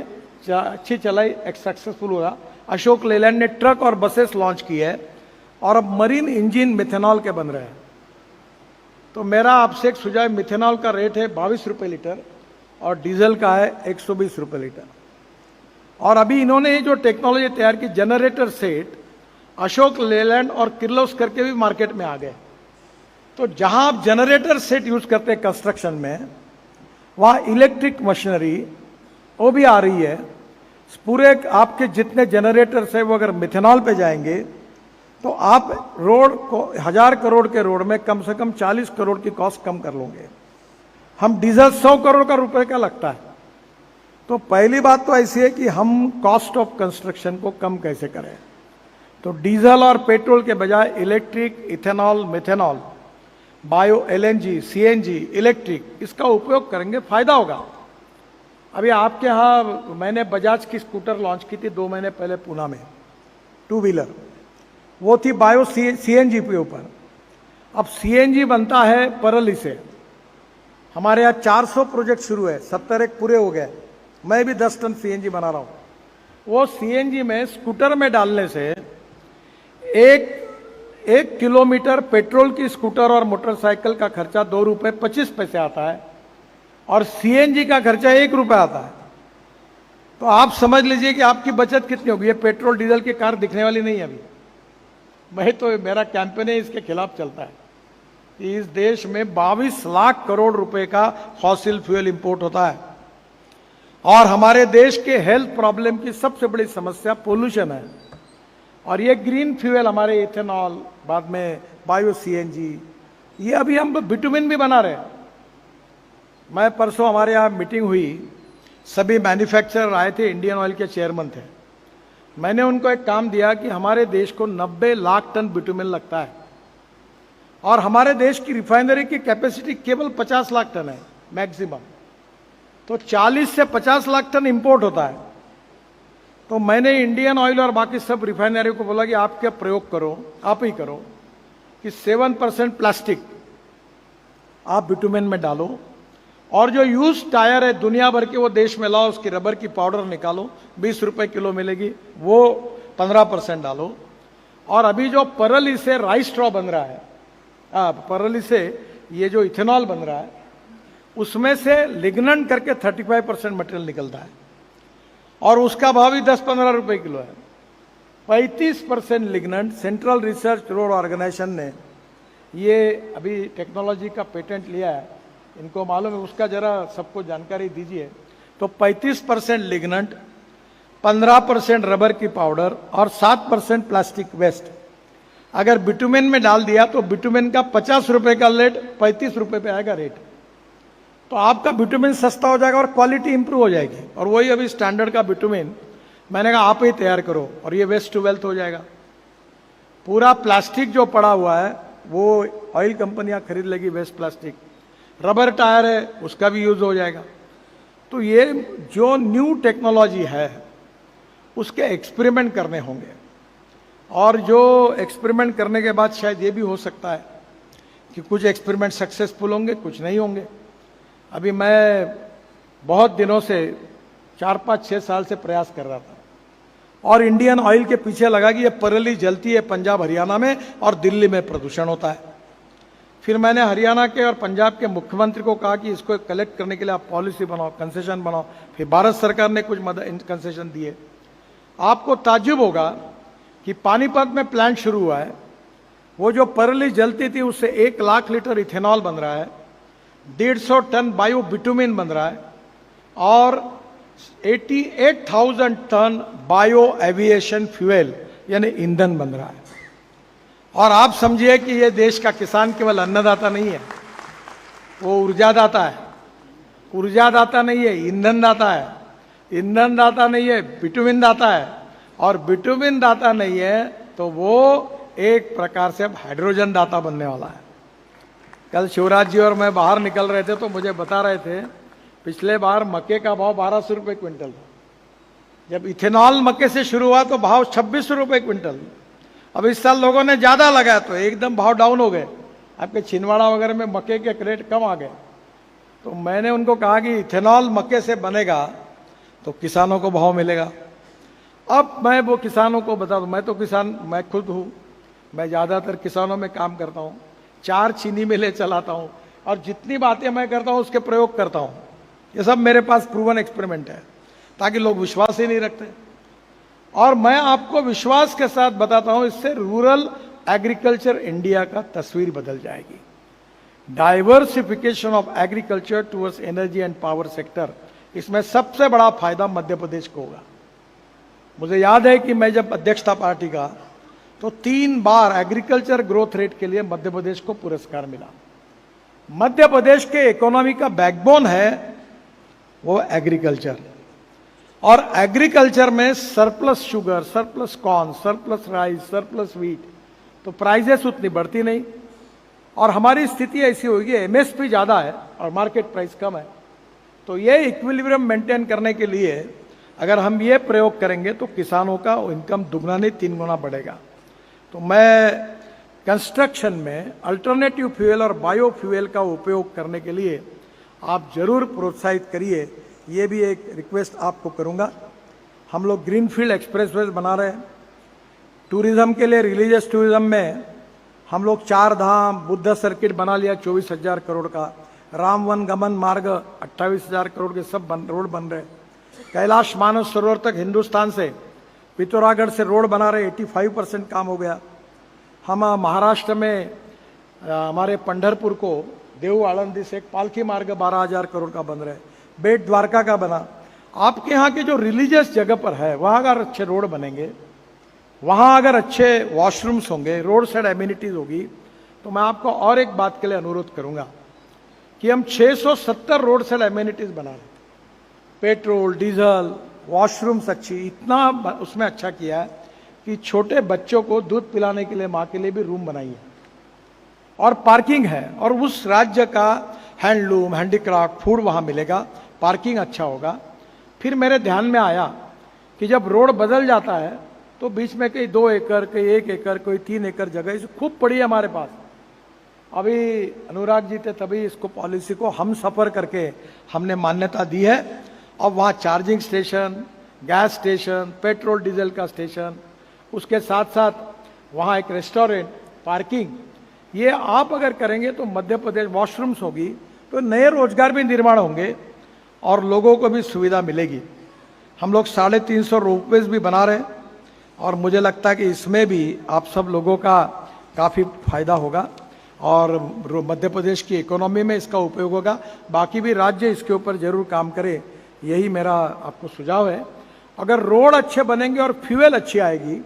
अच्छी चलाई, एक सक्सेसफुल हुआ। अशोक लेलैंड ने ट्रक और बसेस लॉन्च की है, और अब मरीन इंजन मिथेनॉल के बन रहे हैं। तो मेरा आपसे एक सुझाव, मिथेनॉल का रेट है 22 रुपये लीटर और डीजल का है 120 रुपये लीटर। और अभी इन्होंने जो टेक्नोलॉजी तैयार की, जनरेटर सेट अशोक लेलैंड और किर्लोस्कर के भी मार्केट में आ गए। तो जहां आप जनरेटर सेट यूज करते हैं कंस्ट्रक्शन में, वहां इलेक्ट्रिक मशीनरी वो भी आ रही है। पूरे आपके जितने जनरेटर्स है वो अगर मिथेनॉल पे जाएंगे तो आप रोड को 1000 करोड़ के रोड में कम से कम 40 करोड़ की कॉस्ट कम कर लोगे। हम डीजल 100 करोड़ का रुपए का लगता है। तो पहली बात तो ऐसी है कि हम कॉस्ट ऑफ कंस्ट्रक्शन को कम कैसे करें। तो डीजल और पेट्रोल के बजाय electric, ethanol, methanol, bio LNG, CNG, electric, इसका उपयोग करेंगे, फायदा होगा। अभी आपके यहाँ मैंने बजाज की स्कूटर लॉन्च की थी 2 महीने पहले पूना में, 2 व्हीलर, वो थी बायो CNG के ऊपर। अब CNG बनता है परली से। हमारे यहाँ 400 प्रोजेक्ट शुरू है, 70 एक पूरे हो गए। मैं भी 10 टन CNG बना रहा हूँ। वो CNG में स्कूटर में डालने से एक किलोमीटर पेट्रोल की स्कूटर और मोटरसाइकिल का खर्चा 2 रुपये 25 पैसे आता है, और CNG का खर्चा 1 रुपये आता है। तो आप समझ लीजिए कि आपकी बचत कितनी होगी। ये पेट्रोल डीजल की कार दिखने वाली नहीं है अभी। मेरा कैंपेन है इसके खिलाफ चलता है कि इस देश में 22 लाख करोड़ रुपए का फॉसिल फ्यूल इंपोर्ट होता है, और हमारे देश के हेल्थ प्रॉब्लम की सबसे बड़ी समस्या पोल्यूशन है। और ये ग्रीन फ्यूल, हमारे इथेनॉल, बाद में बायो CNG, ये अभी हम बिटुमिन भी बना रहे हैं। मैं परसों हमारे यहाँ मीटिंग हुई, सभी मैन्युफैक्चरर आए थे, इंडियन ऑयल के चेयरमैन थे। मैंने उनको एक काम दिया कि हमारे देश को 90 लाख टन बिटुमिन लगता है, और हमारे देश की रिफाइनरी की कैपेसिटी केवल 50 लाख टन है मैक्सिमम। तो 40 से 50 लाख टन इंपोर्ट होता है। तो मैंने इंडियन ऑयल और बाकी सब रिफाइनरी को बोला कि आप क्या प्रयोग करो, आप ही करो, कि 7% प्लास्टिक आप बिटुमिन में डालो, और जो यूज टायर है दुनिया भर के वो देश में लाओ, उसकी रबर की पाउडर निकालो, 20 रुपए किलो मिलेगी, वो 15% डालो, और अभी जो परली से राइस स्ट्रॉ बन रहा है, परली से ये जो इथेनॉल बन रहा है, उसमें से लिग्नन करके 35% मटेरियल निकलता है और उसका भाव भी 10-15 रुपए किलो है। 35% लिग्नन। सेंट्रल रिसर्च रोड ऑर्गेनाइजेशन ने ये अभी टेक्नोलॉजी का पेटेंट लिया है, इनको मालूम है, उसका जरा सबको जानकारी दीजिए। तो 35% लिग्नट, 15% रबर की पाउडर और 7% प्लास्टिक वेस्ट अगर बिटुमेन में डाल दिया तो बिटुमेन का 50 रुपए का रेट 35 रुपए पे आएगा रेट। तो आपका बिटुमेन सस्ता हो जाएगा और क्वालिटी इंप्रूव हो जाएगी। और वही अभी स्टैंडर्ड का बिटुमेन मैंने कहा आप ही तैयार करो और ये वेस्ट टू वेल्थ हो जाएगा। पूरा प्लास्टिक जो पड़ा हुआ है वो ऑयल कंपनियां खरीद लेगी, वेस्ट प्लास्टिक। रबर टायर है उसका भी यूज हो जाएगा। तो ये जो न्यू टेक्नोलॉजी है उसके एक्सपेरिमेंट करने होंगे और जो एक्सपेरिमेंट करने के बाद शायद ये भी हो सकता है कि कुछ एक्सपेरिमेंट सक्सेसफुल होंगे, कुछ नहीं होंगे। अभी मैं बहुत दिनों से 4-5-6 साल से प्रयास कर रहा था और इंडियन ऑयल के पीछे लगा कि ये परली जलती है पंजाब हरियाणा में और दिल्ली में प्रदूषण होता है। फिर मैंने हरियाणा के और पंजाब के मुख्यमंत्री को कहा कि इसको कलेक्ट करने के लिए आप पॉलिसी बनाओ, कंसेशन बनाओ। फिर भारत सरकार ने कुछ कंसेशन दिए। आपको ताज्जुब होगा कि पानीपत में प्लांट शुरू हुआ है, वो जो परली जलती थी उससे 1 लाख लीटर इथेनॉल बन रहा है, 150 टन बायो बिटुमिन बन रहा है और 88,000 टन बायो एविएशन फ्यूल यानी ईंधन बन रहा है। और आप समझिए कि ये देश का किसान केवल अन्नदाता नहीं है, वो ऊर्जादाता है। ऊर्जादाता नहीं है, ईंधन दाता है। ईंधन दाता नहीं है, बिटुमिन दाता है। और बिटुमिन दाता नहीं है तो वो एक प्रकार से अब हाइड्रोजन दाता बनने वाला है। कल शिवराज जी और मैं बाहर निकल रहे थे तो मुझे बता रहे थे पिछले बार मक्के का भाव 1200 रुपए क्विंटल था। जब इथेनॉल मक्के से शुरू हुआ तो भाव 2600 रुपए क्विंटल। अब इस साल लोगों ने ज्यादा लगाया तो एकदम भाव डाउन हो गए। आपके छिंदवाड़ा वगैरह में मक्के के रेट कम आ गए। तो मैंने उनको कहा कि इथेनॉल मक्के से बनेगा तो किसानों को भाव मिलेगा। अब मैं वो किसानों को बता दूं, मैं तो किसान, मैं खुद हूं, मैं ज्यादातर किसानों में काम करता हूं, 4 चीनी मिलें चलाता हूं और जितनी बातें मैं करता हूं उसके प्रयोग करता हूं। ये सब मेरे पास प्रूवन एक्सपेरिमेंट है ताकि लोग विश्वास ही नहीं रखते। और मैं आपको विश्वास के साथ बताता हूं, इससे रूरल एग्रीकल्चर इंडिया का तस्वीर बदल जाएगी। Diversification of agriculture towards energy and power sector, इसमें सबसे बड़ा फायदा मध्य प्रदेश को होगा। मुझे याद है कि मैं जब अध्यक्ष था पार्टी का तो 3 बार एग्रीकल्चर ग्रोथ रेट के लिए मध्य प्रदेश को पुरस्कार मिला। मध्य प्रदेश के इकोनॉमी का बैकबोन है वो एग्रीकल्चर। और एग्रीकल्चर में surplus sugar, surplus corn, surplus rice, surplus wheat, तो प्राइजेस उतनी बढ़ती नहीं। और हमारी स्थिति ऐसी होगी, एमएसपी ज्यादा है और मार्केट प्राइस कम है। तो ये इक्विलिब्रियम मेंटेन करने के लिए अगर हम ये प्रयोग करेंगे तो किसानों का इनकम दुगना नहीं 3 गुना बढ़ेगा। तो मैं कंस्ट्रक्शन में अल्टरनेटिव फ्यूल और बायो फ्यूल का उपयोग करने के लिए आप जरूर प्रोत्साहित करिए। ये भी एक रिक्वेस्ट आपको करूंगा। हम लोग ग्रीनफील्ड एक्सप्रेसवे बना रहे हैं। टूरिज्म के लिए, रिलीजियस टूरिज्म में हम लोग 4 धाम, बुद्ध सर्किट बना लिया 24,000 करोड़ का। राम वन गमन मार्ग 28,000 करोड़ के सब रोड बन रहे। कैलाश मानस सरोवर तक हिंदुस्तान से, पिथौरागढ़ से रोड बना रहे, 85% काम हो गया। हम महाराष्ट्र में हमारे पंढरपुर को देव आळंदी से एक पालकी मार्ग 12,000 करोड़ का बन रहा है। बेट द्वारका का बना। आपके यहाँ के जो रिलीजियस जगह पर है वहां अगर अच्छे रोड बनेंगे, वहां अगर अच्छे वॉशरूम्स होंगे, रोड साइड एम्यूनिटीज होगी, तो मैं आपको और एक बात के लिए अनुरोध करूंगा कि हम 670 रोड साइड एम्यूनिटीज बना रहे हैं। पेट्रोल, डीजल, वॉशरूम्स अच्छी, इतना उसमें अच्छा किया है कि छोटे बच्चों को दूध पिलाने के लिए माँ के लिए भी रूम बनाई है और पार्किंग है। और उस राज्य का हैंडलूम, हैंडीक्राफ्ट, फूड वहां मिलेगा, पार्किंग अच्छा होगा। फिर मेरे ध्यान में आया कि जब रोड बदल जाता है तो बीच में कहीं 2 एकड़, कहीं 1 एकड़, कोई 3 एकड़ जगह इसे खूब पड़ी है हमारे पास। अभी अनुराग जी थे तभी इसको पॉलिसी को हम सफर करके हमने मान्यता दी है। अब वहाँ charging station, gas station, petrol diesel का स्टेशन, उसके साथ साथ वहाँ एक रेस्टोरेंट, पार्किंग, ये आप अगर करेंगे तो मध्य प्रदेश वॉशरूम्स होगी तो नए रोजगार भी निर्माण होंगे और लोगों को भी सुविधा मिलेगी। हम लोग 350 रोपवेज भी बना रहे हैं और मुझे लगता है कि इसमें भी आप सब लोगों का काफ़ी फायदा होगा और मध्य प्रदेश की इकोनॉमी में इसका उपयोग होगा। बाकी भी राज्य इसके ऊपर जरूर काम करें, यही मेरा आपको सुझाव है। अगर रोड अच्छे बनेंगे और फ्यूल अच्छी आएगी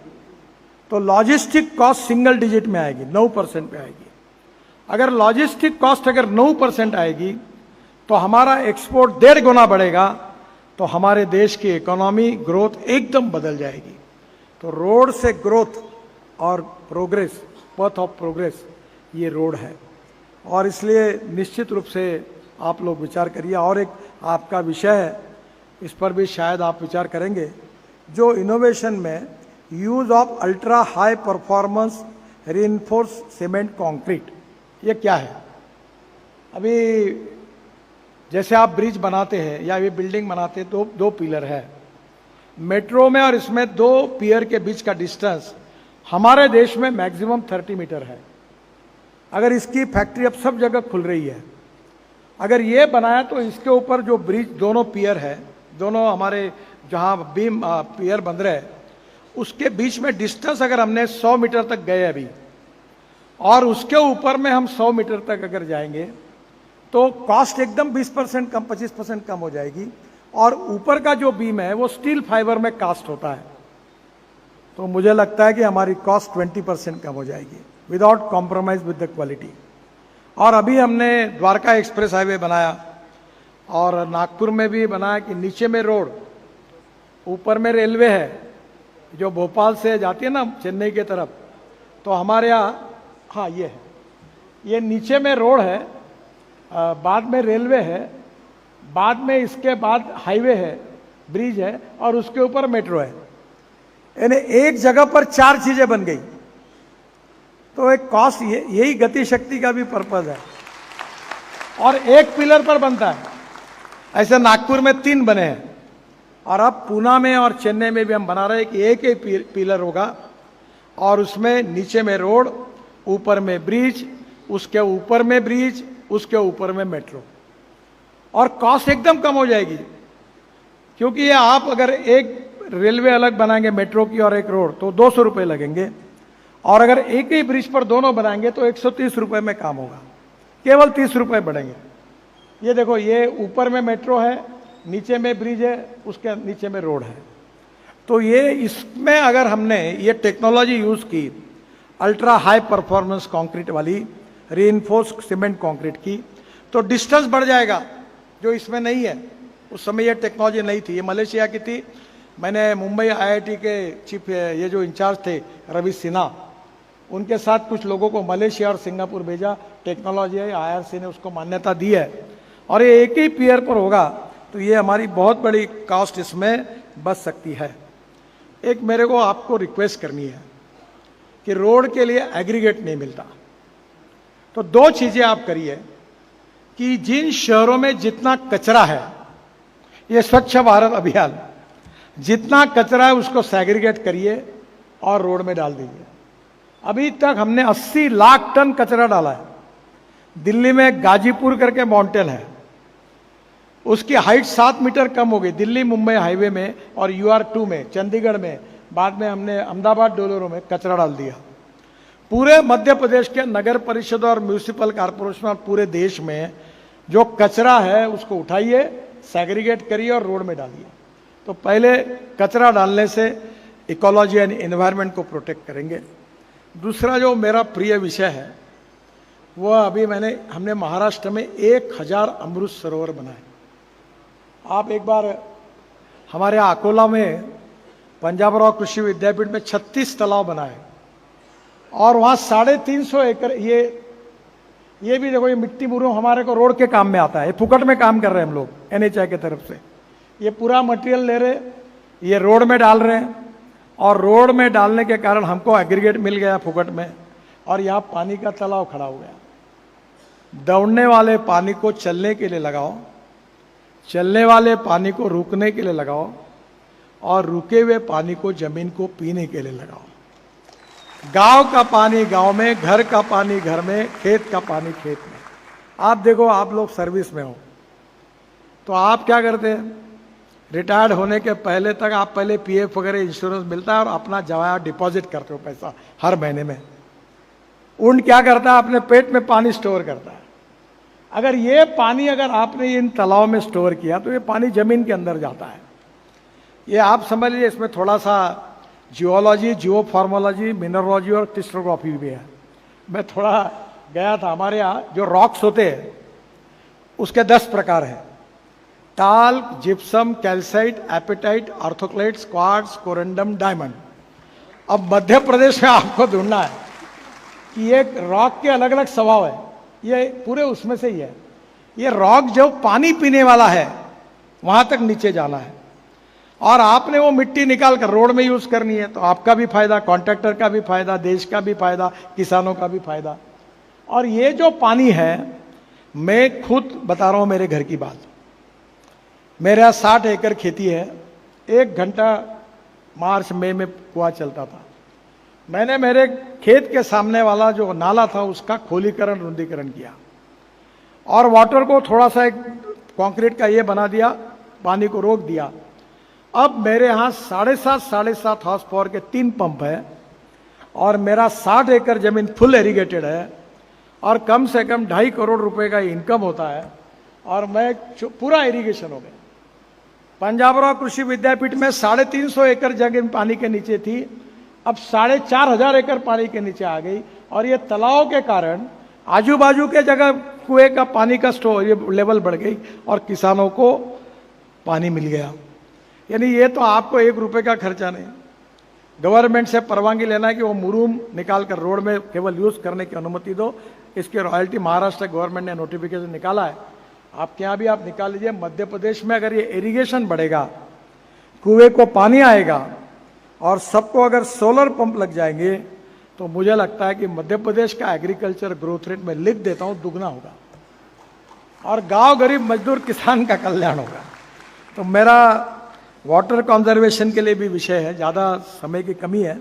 तो लॉजिस्टिक कॉस्ट सिंगल डिजिट में आएगी, 9% पे आएगी। अगर लॉजिस्टिक कॉस्ट अगर 9% आएगी तो हमारा एक्सपोर्ट 1.5 गुना बढ़ेगा, तो हमारे देश की इकोनॉमी ग्रोथ एकदम बदल जाएगी। तो रोड से ग्रोथ और प्रोग्रेस, पथ ऑफ प्रोग्रेस, ये रोड है और इसलिए निश्चित रूप से आप लोग विचार करिए। और एक आपका विषय है, इस पर भी शायद आप विचार करेंगे, जो इनोवेशन में use of ultra high performance reinforce cement concrete, ये क्या है? अभी जैसे आप ब्रिज बनाते हैं या ये बिल्डिंग बनाते हैं तो 2 पिलर है मेट्रो में, और इसमें 2 पिलर के बीच का डिस्टेंस हमारे देश में मैक्सिमम 30 मीटर है। अगर इसकी फैक्ट्री अब सब जगह खुल रही है, अगर ये बनाया तो इसके ऊपर जो ब्रिज दोनों पियर है, दोनों हमारे जहां बीम पियर बन रहे हैं, उसके बीच में डिस्टेंस अगर हमने 100 मीटर तक गए अभी, और उसके ऊपर में हम 100 मीटर तक अगर जाएंगे तो कॉस्ट एकदम 20% कम, 25% कम हो जाएगी। और ऊपर का जो बीम है वो स्टील फाइबर में कास्ट होता है, तो मुझे लगता है कि हमारी कॉस्ट 20% कम हो जाएगी without compromise with the quality. और अभी हमने द्वारका एक्सप्रेस हाईवे बनाया और नागपुर में भी बनाया कि नीचे में रोड, ऊपर में रेलवे है जो भोपाल से जाती है ना चेन्नई की तरफ, तो हमारे यहाँ, हाँ ये है, ये नीचे में रोड है, बाद में रेलवे है, बाद में इसके बाद हाईवे है, ब्रिज है और उसके ऊपर मेट्रो है। यानी एक जगह पर 4 चीजें बन गई। तो एक कॉस्ट, यही गति शक्ति का भी पर्पज है। और एक पिलर पर बनता है, ऐसे नागपुर में 3 बने हैं और अब पूना में और चेन्नई में भी हम बना रहे हैं कि एक ही पिलर होगा और उसमें नीचे में रोड, ऊपर में ब्रिज, उसके ऊपर में ब्रिज, उसके ऊपर में मेट्रो, और कॉस्ट एकदम कम हो जाएगी। क्योंकि ये आप अगर एक रेलवे अलग बनाएंगे मेट्रो की और एक रोड तो 200 रुपये लगेंगे, और अगर एक ही ब्रिज पर दोनों बनाएंगे तो 130 रुपये में काम होगा, केवल 30 रुपये बढ़ेंगे। ये देखो, ये ऊपर में मेट्रो है, नीचे में ब्रिज है, उसके नीचे में रोड है। तो ये इसमें अगर हमने ये टेक्नोलॉजी यूज की अल्ट्रा हाई परफॉर्मेंस कंक्रीट वाली, रीइंफोर्स सीमेंट कंक्रीट की, तो डिस्टेंस बढ़ जाएगा जो इसमें नहीं है। उस समय ये टेक्नोलॉजी नहीं थी, ये मलेशिया की थी। मैंने मुंबई आईआईटी के चीफ, ये जो इंचार्ज थे रवि सिन्हा, उनके साथ कुछ लोगों को मलेशिया और सिंगापुर भेजा। टेक्नोलॉजी है, आईआरसी ने उसको मान्यता दी है और ये एक ही पियर पर होगा, तो ये हमारी बहुत बड़ी कॉस्ट इसमें बच सकती है। एक मेरे को आपको रिक्वेस्ट करनी है कि रोड के लिए एग्रीगेट नहीं मिलता, तो 2 चीजें आप करिए कि जिन शहरों में जितना कचरा है, ये स्वच्छ भारत अभियान, जितना कचरा है उसको सेग्रीगेट करिए और रोड में डाल दीजिए। अभी तक हमने 80 लाख टन कचरा डाला है। दिल्ली में गाजीपुर करके माउंटेन है, उसकी हाइट 7 मीटर कम हो गई दिल्ली मुंबई हाईवे में, और UR2 में चंडीगढ़ में, बाद में हमने अहमदाबाद डोलोरो में कचरा डाल दिया। पूरे मध्य प्रदेश के नगर परिषद और म्यूनिसिपल कॉर्पोरेशन और पूरे देश में जो कचरा है उसको उठाइए, सेग्रीगेट करिए और रोड में डालिए। तो पहले कचरा डालने से इकोलॉजी एंड एनवायरनमेंट को प्रोटेक्ट करेंगे। दूसरा जो मेरा प्रिय विषय है वो अभी हमने महाराष्ट्र में 1000 अमृत सरोवर बनाए। आप एक बार हमारे यहाँ अकोला में पंजाबराव कृषि विद्यापीठ में 36 तालाब बनाए और वहाँ 350 एकड़, ये भी देखो, ये मिट्टी मुरम हमारे को रोड के काम में आता है। ये फुकट में काम कर रहे हैं हम लोग NHI की तरफ से। ये पूरा मटेरियल ले रहे, ये रोड में डाल रहे हैं, और रोड में डालने के कारण हमको एग्रीगेट मिल गया फुकट में, और यहाँ पानी का तालाब खड़ा हो गया। दौड़ने वाले पानी को चलने के लिए लगाओ, चलने वाले पानी को रुकने के लिए लगाओ, और रुके हुए पानी को जमीन को पीने के लिए लगाओ। गांव का पानी गांव में, घर का पानी घर में, खेत का पानी खेत में। आप देखो, आप लोग सर्विस में हो तो आप क्या करते हैं, रिटायर्ड होने के पहले तक आप पहले पीएफ वगैरह इंश्योरेंस मिलता है और अपना जमा डिपॉजिट करते हो पैसा हर महीने में। ऊंट क्या करता है, अपने पेट में पानी स्टोर करता है। अगर ये पानी अगर आपने इन तालाब में स्टोर किया तो ये पानी जमीन के अंदर जाता है। ये आप समझ लीजिए, इसमें थोड़ा सा जियोलॉजी, जियोफॉर्मोलॉजी, मिनरोलॉजी और क्रिस्टोग्राफी भी है। मैं थोड़ा गया था, हमारे यहाँ जो रॉक्स होते हैं उसके 10 प्रकार हैं: talc, gypsum, calcite, apatite, orthoclase, quartz, corundum, diamond. अब मध्य प्रदेश में आपको ढूंढना है कि ये रॉक के अलग अलग स्वभाव है, ये पूरे उसमें से ही है। ये रॉक जो पानी पीने वाला है वहां तक नीचे जाना है और आपने वो मिट्टी निकाल कर रोड में यूज करनी है, तो आपका भी फायदा, कॉन्ट्रैक्टर का भी फायदा, देश का भी फायदा, किसानों का भी फायदा। और ये जो पानी है, मैं खुद बता रहा हूं मेरे घर की बात। मेरे यहाँ 60 एकड़ खेती है। 1 घंटा मार्च मई में कुआं चलता था। मैंने मेरे खेत के सामने वाला जो नाला था उसका खोलीकरण, रुंदीकरण किया और वाटर को थोड़ा सा एक कंक्रीट का ये बना दिया, पानी को रोक दिया। अब मेरे यहाँ 7.5 हॉर्स पावर के 3 पंप है और मेरा 60 एकड़ जमीन फुल इरिगेटेड है और कम से कम 2.5 करोड़ रुपए का इनकम होता है और मैं पूरा इरिगेशन हो गया। पंजाबराव कृषि विद्यापीठ में 350 एकड़ जगह पानी के नीचे थी, अब 4,500 एकड़ पानी के नीचे आ गई और ये तालाब के कारण आजू बाजू के जगह कुएं का पानी का स्टोर ये लेवल बढ़ गई और किसानों को पानी मिल गया। यानी ये तो आपको 1 रुपए का खर्चा नहीं। गवर्नमेंट से परवानगी लेना है कि वो मुरूम निकाल कर रोड में केवल यूज करने की अनुमति दो। इसकी रॉयल्टी महाराष्ट्र गवर्नमेंट ने नोटिफिकेशन निकाला है, आपके यहाँ भी आप निकाल लीजिए। मध्य प्रदेश में अगर ये इरिगेशन बढ़ेगा, कुएं को पानी आएगा और सबको अगर सोलर पंप लग जाएंगे तो मुझे लगता है कि मध्य प्रदेश का एग्रीकल्चर ग्रोथ रेट में लिख देता हूं दुगना होगा और गांव गरीब मजदूर किसान का कल्याण होगा। तो मेरा वाटर कंजर्वेशन के लिए भी विषय है, ज़्यादा समय की कमी है।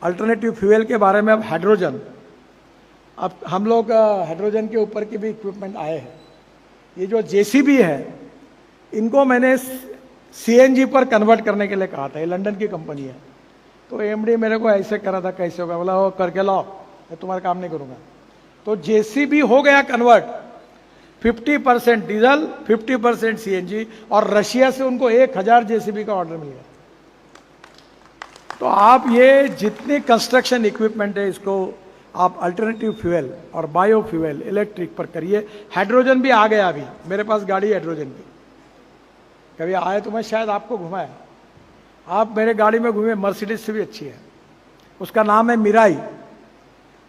अल्टरनेटिव फ्यूल के बारे में अब हाइड्रोजन, अब हम लोग हाइड्रोजन के ऊपर के भी इक्विपमेंट आए हैं। ये जो जेसीबी है इनको मैंने सीएनजी पर कन्वर्ट करने के लिए कहा था, ये लंदन की कंपनी है। तो एमडी मेरे को ऐसे करा था, कैसे होगा, बोला वो करके लाओ, मैं तुम्हारा काम नहीं करूँगा। तो जेसीबी हो गया कन्वर्ट, 50% डीजल, 50% सीएनजी और रशिया से उनको 1000 जेसीबी का ऑर्डर मिल गया। तो आप ये जितनी कंस्ट्रक्शन इक्विपमेंट है इसको आप अल्टरनेटिव फ्यूल और बायो फ्यूल इलेक्ट्रिक पर करिए। हाइड्रोजन भी आ गया, अभी मेरे पास गाड़ी हाइड्रोजन की, कभी आए तो मैं शायद आपको घुमाए, आप मेरे गाड़ी में घूमे, मर्सिडीज से भी अच्छी है। उसका नाम है मिराई,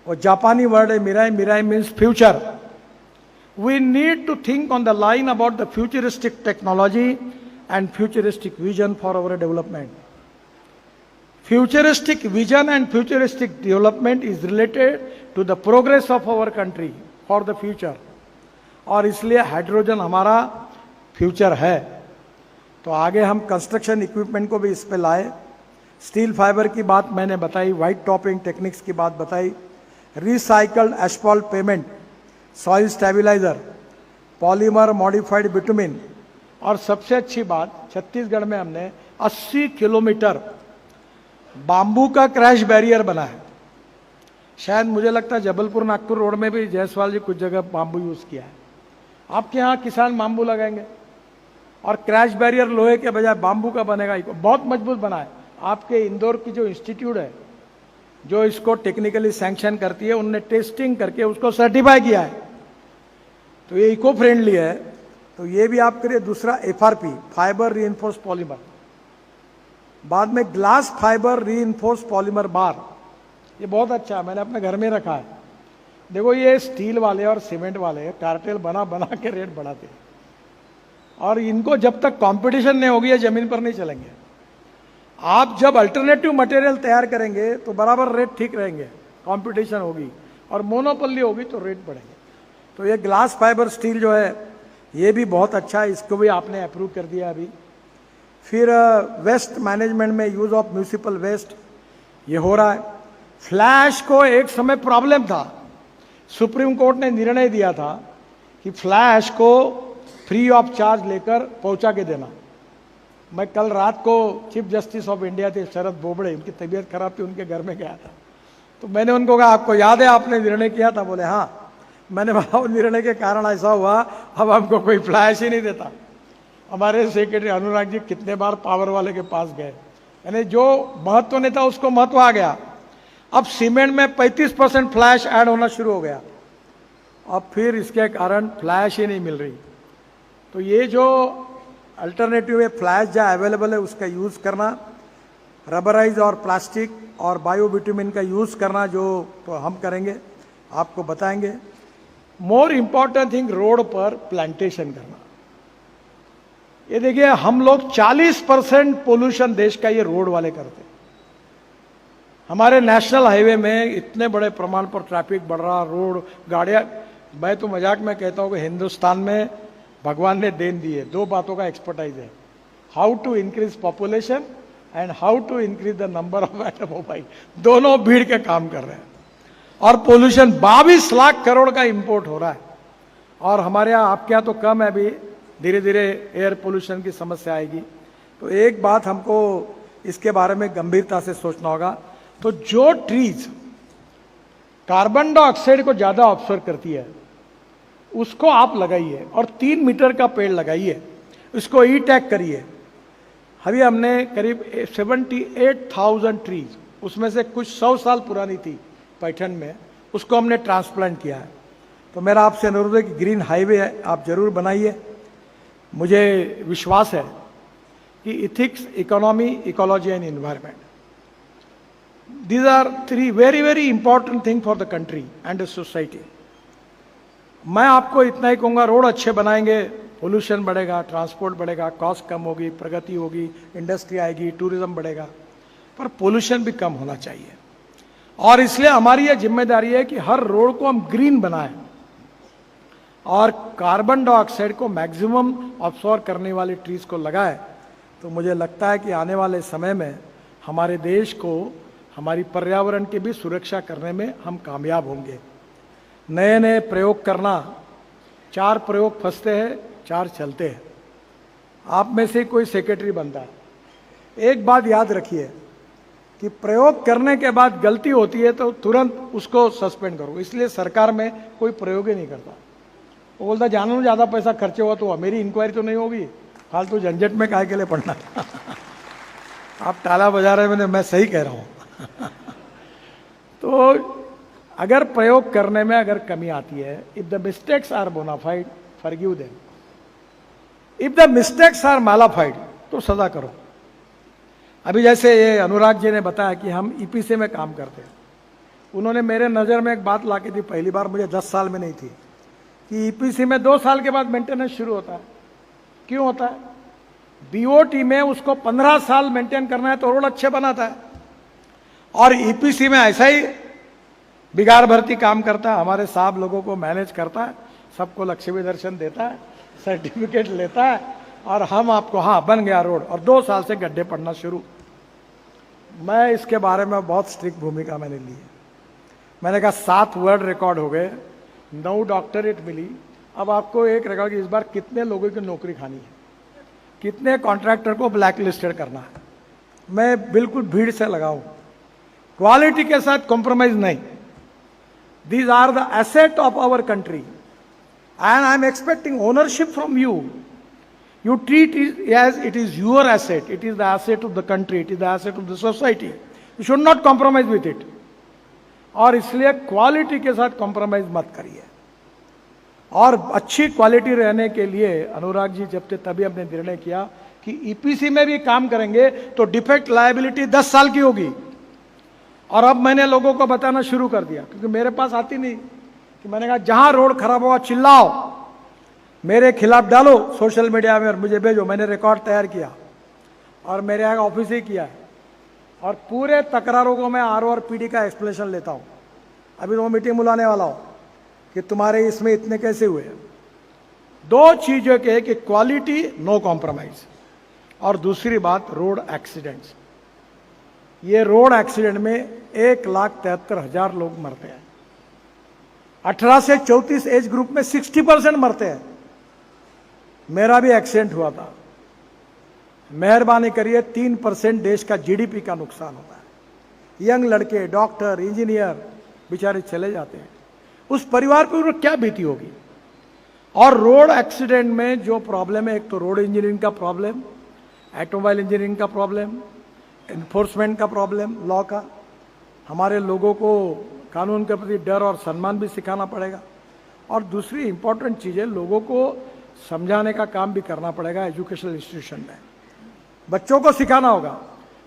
वो जापानी वर्ड है Mirai. Mirai means future. We need to think on the line about the futuristic technology and futuristic vision for our development. Futuristic vision and futuristic development is related to the progress of our country for the future। और इसलिए hydrogen हमारा future है। तो आगे हम construction equipment को भी इस पे लाए। स्टील फाइबर की बात मैंने बताई, वाइट टॉपिंग टेक्निक्स की बात बताई, recycled asphalt pavement, soil stabiliser, polymer modified bitumen और सबसे अच्छी बात, छत्तीसगढ़ में हमने 80 किलोमीटर बांबू का क्रैश बैरियर बना है। शायद मुझे लगता है जबलपुर नागपुर रोड में भी जायसवाल जी कुछ जगह बांबू यूज किया है। आपके यहाँ किसान बांबू लगाएंगे और क्रैश बैरियर लोहे के बजाय बांबू का बनेगा, बहुत मजबूत बना है। आपके इंदौर की जो इंस्टीट्यूट है जो इसको टेक्निकली सैंक्शन करती है, उनने टेस्टिंग करके उसको सर्टिफाई किया है, तो ये इको फ्रेंडली है। तो ये भी आप करिए। दूसरा एफआरपी, फाइबर रीइंफोर्स पॉलीमर, बाद में ग्लास फाइबर रीइंफोर्स पॉलीमर बार, ये बहुत अच्छा है, मैंने अपने घर में रखा है। देखो ये स्टील वाले और सीमेंट वाले कार्टेल बना बना के रेट बढ़ाते हैं और इनको जब तक कंपटीशन नहीं होगी ये जमीन पर नहीं चलेंगे। आप जब अल्टरनेटिव मटेरियल तैयार करेंगे तो बराबर रेट ठीक रहेंगे, कंपटीशन होगी और मोनोपोली होगी तो रेट बढ़ेंगे। तो ये ग्लास फाइबर स्टील जो है ये भी बहुत अच्छा है, इसको भी आपने अप्रूव कर दिया अभी। फिर वेस्ट मैनेजमेंट में यूज ऑफ म्यूनिसिपल वेस्ट ये हो रहा है। फ्लैश को एक समय प्रॉब्लम था, सुप्रीम कोर्ट ने निर्णय दिया था कि फ्लैश को फ्री ऑफ चार्ज लेकर पहुंचा के देना। मैं कल रात को चीफ जस्टिस ऑफ इंडिया थे शरद बोबड़े, उनकी तबीयत खराब थी, उनके घर में गया था, तो मैंने उनको कहा आपको याद है आपने निर्णय किया था? बोले हाँ। मैंने बोला निर्णय के कारण ऐसा हुआ, अब हमको कोई फ्लैश ही नहीं देता। हमारे सेक्रेटरी अनुराग जी कितने बार पावर वाले के पास गए, यानी जो महत्व नहीं था उसको महत्व आ गया। अब सीमेंट में 35% फ्लैश ऐड होना शुरू हो गया, अब फिर इसके कारण फ्लैश ही नहीं मिल रही। तो ये जो अल्टरनेटिव है फ्लैश जहाँ अवेलेबल है उसका यूज़ करना, रबराइज और प्लास्टिक और बायोबिटुमिन का यूज़ करना, जो तो हम करेंगे, आपको बताएंगे। मोर इम्पॉर्टेंट थिंग, रोड पर प्लांटेशन करना। ये देखिए हम लोग 40% पोल्यूशन देश का ये रोड वाले करते हैं। हमारे नेशनल हाईवे में इतने बड़े प्रमाण पर ट्रैफिक बढ़ रहा, रोड गाड़ियां, मैं तो मजाक में कहता हूं कि हिंदुस्तान में भगवान ने देन दी है, दो बातों का एक्सपर्टाइज है, how to increase population and how to increase the number of automobile. दोनों भीड़ के काम कर रहे हैं। और पोल्यूशन 22 लाख करोड़ का इंपोर्ट हो रहा है, और हमारे यहाँ, आपके यहाँ तो कम है, अभी धीरे धीरे एयर पोल्यूशन की समस्या आएगी। तो एक बात हमको इसके बारे में गंभीरता से सोचना होगा। तो जो ट्रीज कार्बन डाइऑक्साइड को ज्यादा ऑब्जर्व करती है उसको आप लगाइए, और 3 मीटर का पेड़ लगाइए, इसको ई टैग करिए। अभी हमने करीब 78,000 ट्रीज, उसमें से कुछ 100 साल पुरानी थी पैठन में, उसको हमने ट्रांसप्लांट किया है। तो मेरा आपसे अनुरोध है कि ग्रीन हाईवे है आप जरूर बनाइए। मुझे विश्वास है कि ethics, economy, ecology and environment, these are 3 very very important thing for the country and the society। मैं आपको इतना ही कहूँगा, रोड अच्छे बनाएंगे, पोल्यूशन बढ़ेगा, ट्रांसपोर्ट बढ़ेगा, कॉस्ट कम होगी, प्रगति होगी, इंडस्ट्री आएगी, टूरिज्म बढ़ेगा, पर पोल्यूशन भी कम होना चाहिए। और इसलिए हमारी यह जिम्मेदारी है कि हर रोड को हम ग्रीन बनाएं और कार्बन डाइऑक्साइड को मैक्सिमम ऑब्जॉर्व करने वाले ट्रीज को लगाएं। तो मुझे लगता है कि आने वाले समय में हमारे देश को, हमारी पर्यावरण की भी सुरक्षा करने में हम कामयाब होंगे। नए नए प्रयोग करना, 4 प्रयोग फंसते हैं, 4 चलते हैं। आप में से कोई सेक्रेटरी बनता है, एक बात याद रखिए कि प्रयोग करने के बाद गलती होती है तो तुरंत उसको सस्पेंड करो। इसलिए सरकार में कोई प्रयोग ही नहीं करता। वो बोलता जानू ज़्यादा पैसा खर्चे हुआ तो मेरी इंक्वायरी तो नहीं होगी, फालतू झंझट में काहे के लिए पढ़ना। आप ताला बजा रहे हैं, मैं सही कह रहा हूँ। तो अगर प्रयोग करने में अगर कमी आती है, if the mistakes are bona fide forgive them, if the mistakes are mala fide तो सजा करो। अभी जैसे ये अनुराग जी ने बताया कि हम ईपीसी में काम करते हैं, उन्होंने मेरे नज़र में एक बात ला के दी, पहली बार मुझे 10 साल में नहीं थी, कि ईपीसी में 2 साल के बाद मेंटेनेंस शुरू होता है। क्यों होता है? बीओटी में उसको 15 साल मेंटेन करना है तो रोड अच्छे बनाता है, और ईपीसी में ऐसा ही बिगाड़ भर्ती काम करता है, हमारे साहब लोगों को मैनेज करता है, सबको लक्ष्मी दर्शन देता है, सर्टिफिकेट लेता है, और हम आपको हाँ बन गया रोड, और 2 साल से गड्ढे पड़ना शुरू। मैं इसके बारे में बहुत स्ट्रिक्ट भूमिका मैंने ली है। मैंने कहा 7 वर्ल्ड रिकॉर्ड हो गए, 9 डॉक्टरेट मिली। अब आपको एक रिकॉर्ड कि इस बार कितने लोगों की नौकरी खानी है, कितने कॉन्ट्रैक्टर को ब्लैक लिस्टेड करना है। मैं बिल्कुल भीड़ से लगाऊं, क्वालिटी के साथ कॉम्प्रोमाइज नहीं। These are the asset of our country, and I am expecting ownership from you. You treat it as it is your asset. It is the asset of the country. It is the asset of the society. You should not compromise with it. और इसलिए quality के साथ compromise मत करिए। और अच्छी quality रहने के लिए अनुराग जी जब तभी हमने निर्णय किया कि ईपीसी में भी काम करेंगे तो डिफेक्ट लायबिलिटी 10 साल की होगी। और अब मैंने लोगों को बताना शुरू कर दिया, क्योंकि मेरे पास आती नहीं, कि मैंने कहा जहां रोड खराब होगा चिल्लाओ, मेरे खिलाफ डालो सोशल मीडिया में और मुझे भेजो। मैंने रिकॉर्ड तैयार किया और मेरे यहाँ ऑफिस ही किया है, और पूरे तकरारों को मैं आरओ और पीडी का एक्सप्लेनेशन लेता हूँ। अभी तो मीटिंग बुलाने वाला हूँ कि तुम्हारे इसमें इतने कैसे हुए। 2 चीज़ों के, कि क्वालिटी नो कॉम्प्रोमाइज, और दूसरी बात रोड एक्सीडेंट्स। ये रोड एक्सीडेंट में 1,73,000 लोग मरते हैं। 18 से 34 एज ग्रुप में 60% मरते हैं। मेरा भी एक्सीडेंट हुआ था। मेहरबानी करिए, 3% देश का जीडीपी का नुकसान होता है। यंग लड़के, डॉक्टर, इंजीनियर बेचारे चले जाते हैं। उस परिवार पर क्या बीती होगी। और रोड एक्सीडेंट में जो प्रॉब्लम है, एक तो रोड इंजीनियरिंग का प्रॉब्लम, ऑटोमोबाइल इंजीनियरिंग का प्रॉब्लम, एनफोर्समेंट का प्रॉब्लम, लॉ का। हमारे लोगों को कानून के प्रति डर और सम्मान भी सिखाना पड़ेगा। और दूसरी इंपॉर्टेंट चीज़ है, लोगों को समझाने का काम भी करना पड़ेगा एजुकेशनल इंस्टीट्यूशन में। बच्चों को सिखाना होगा।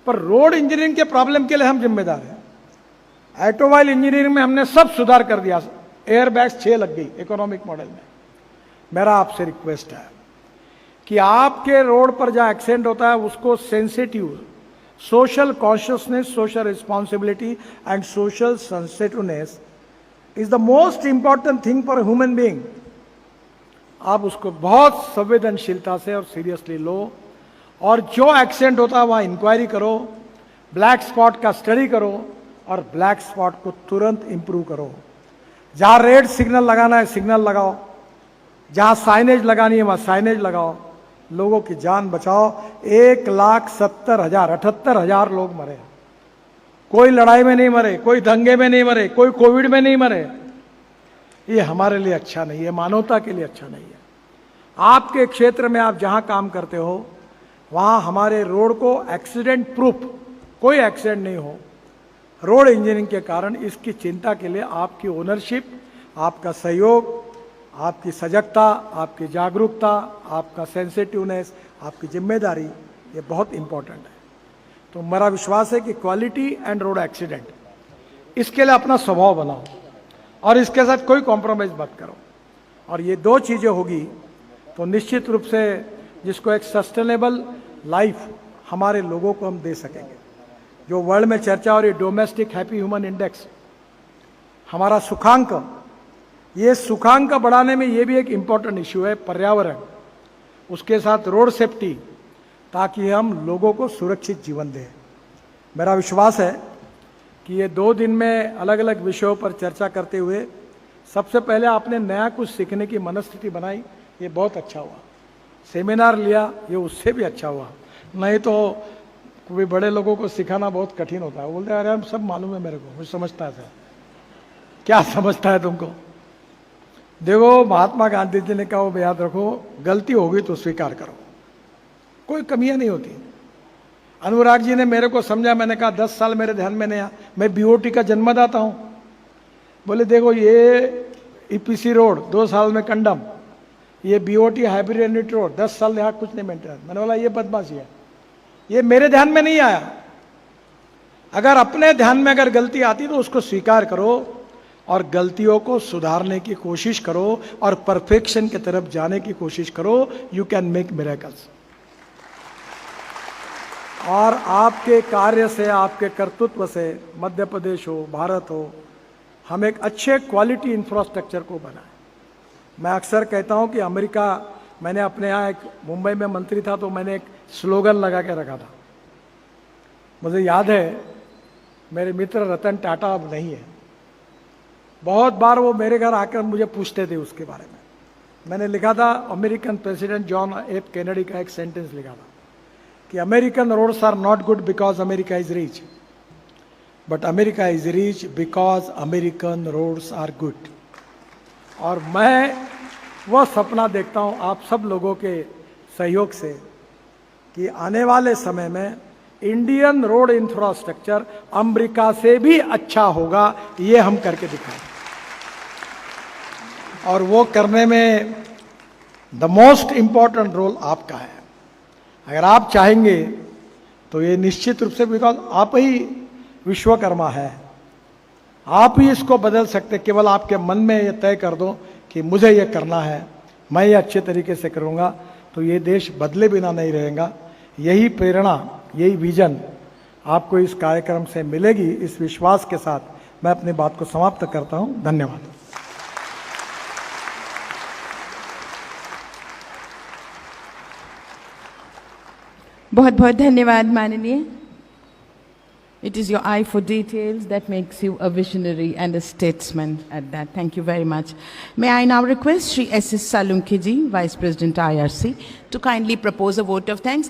पर रोड इंजीनियरिंग के प्रॉब्लम के लिए हम जिम्मेदार हैं। ऑटोमोबाइल इंजीनियरिंग में हमने सब सुधार कर दिया। एयर बैग्स 6 लग गई इकोनॉमिक मॉडल में। मेरा आपसे रिक्वेस्ट है कि आपके रोड पर जहां एक्सीडेंट होता है उसको sensitive, social consciousness, social responsibility and social sensitiveness is the most important thing for human being. आप उसको बहुत संवेदनशीलता से और सीरियसली लो। और जो एक्सीडेंट होता है वहां इंक्वायरी करो, ब्लैक स्पॉट का स्टडी करो और ब्लैक स्पॉट को तुरंत इंप्रूव करो। जहां रेड सिग्नल लगाना है सिग्नल लगाओ, जहां साइनेज लगानी है वहां साइनेज लगाओ, लोगों की जान बचाओ। 1,70,000 78,000 लोग मरे। कोई लड़ाई में नहीं मरे, कोई दंगे में नहीं मरे, कोई कोविड में नहीं मरे। ये हमारे लिए अच्छा नहीं है, मानवता के लिए अच्छा नहीं है। आपके क्षेत्र में आप जहां काम करते हो वहां हमारे रोड को एक्सीडेंट प्रूफ, कोई एक्सीडेंट नहीं हो, रोड इंजीनियरिंग के कारण इसकी चिंता के लिए आपकी ओनरशिप, आपका सहयोग, आपकी सजगता, आपकी जागरूकता, आपका सेंसिटिवनेस, आपकी जिम्मेदारी, ये बहुत इंपॉर्टेंट है। तो मेरा विश्वास है कि क्वालिटी एंड रोड एक्सीडेंट, इसके लिए अपना स्वभाव बनाओ और इसके साथ कोई कॉम्प्रोमाइज मत करो। और ये 2 चीज़ें होगी तो निश्चित रूप से जिसको एक सस्टेनेबल लाइफ हमारे लोगों को हम दे सकेंगे। जो वर्ल्ड में चर्चा हो रही डोमेस्टिक हैप्पी ह्यूमन इंडेक्स, हमारा सुखांक, ये सुखांक बढ़ाने में ये भी एक इम्पॉर्टेंट इश्यू है। पर्यावरण, उसके साथ रोड सेफ्टी, ताकि हम लोगों को सुरक्षित जीवन दें। मेरा विश्वास है कि ये 2 दिन में अलग अलग विषयों पर चर्चा करते हुए सबसे पहले आपने नया कुछ सीखने की मनस्थिति बनाई, ये बहुत अच्छा हुआ। सेमिनार लिया, ये उससे भी अच्छा हुआ। नहीं तो कोई बड़े लोगों को सिखाना बहुत कठिन होता है। वो बोलते हैं अरे हम सब मालूम है मेरे को, मुझे समझता है सर। क्या समझता है तुमको? देखो, महात्मा गांधी जी ने कहा, वो याद रखो, गलती होगी तो स्वीकार करो, कोई कमियां नहीं होती। अनुराग जी ने मेरे को समझा, मैंने कहा 10 साल मेरे ध्यान में नहीं आया, मैं बीओटी का जन्मदाता हूं। बोले देखो ये ईपीसी रोड 2 साल में कंडम, ये बीओटी हाइब्रिड यूनिट रोड 10 साल यहाँ कुछ नहीं मेंटेन। मैंने बोला ये बदमाशी है, ये मेरे ध्यान में नहीं आया। अगर अपने ध्यान में अगर गलती आती तो उसको स्वीकार करो और गलतियों को सुधारने की कोशिश करो और परफेक्शन की तरफ जाने की कोशिश करो। You can make miracles. और आपके कार्य से, आपके कर्तृत्व से मध्य प्रदेश हो, भारत हो, हम एक अच्छे क्वालिटी इंफ्रास्ट्रक्चर को बनाएं। मैं अक्सर कहता हूं कि अमेरिका, मैंने अपने यहाँ एक मुंबई में मंत्री था तो मैंने एक स्लोगन लगा के रखा था। मुझे याद है, मेरे मित्र रतन टाटा अब नहीं है, बहुत बार वो मेरे घर आकर मुझे पूछते थे उसके बारे में। मैंने लिखा था, American president John F Kennedy का एक सेंटेंस लिखा था कि American roads are not good because America is rich, but America is rich because American roads are good. और मैं वह सपना देखता हूं आप सब लोगों के सहयोग से कि आने वाले समय में इंडियन रोड इंफ्रास्ट्रक्चर अमेरिका से भी अच्छा होगा, ये हम करके दिखाएं। और वो करने में द मोस्ट इंपॉर्टेंट रोल आपका है। अगर आप चाहेंगे तो ये निश्चित रूप से, बिकॉज आप ही विश्वकर्मा है, आप ही इसको बदल सकते। केवल आपके मन में ये तय कर दो कि मुझे ये करना है, मैं ये अच्छे तरीके से करूँगा, तो ये देश बदले बिना नहीं रहेगा। यही प्रेरणा, यही विजन आपको इस कार्यक्रम से मिलेगी। इस विश्वास के साथ मैं अपनी बात को समाप्त करता हूँ। धन्यवाद। बहुत बहुत धन्यवाद माननीय। It is your eye for details that makes you a visionary and a statesman at that. Thank you very much. May I now request Shri S.S. Salunke ji, Vice President IRC, to kindly propose a vote of thanks.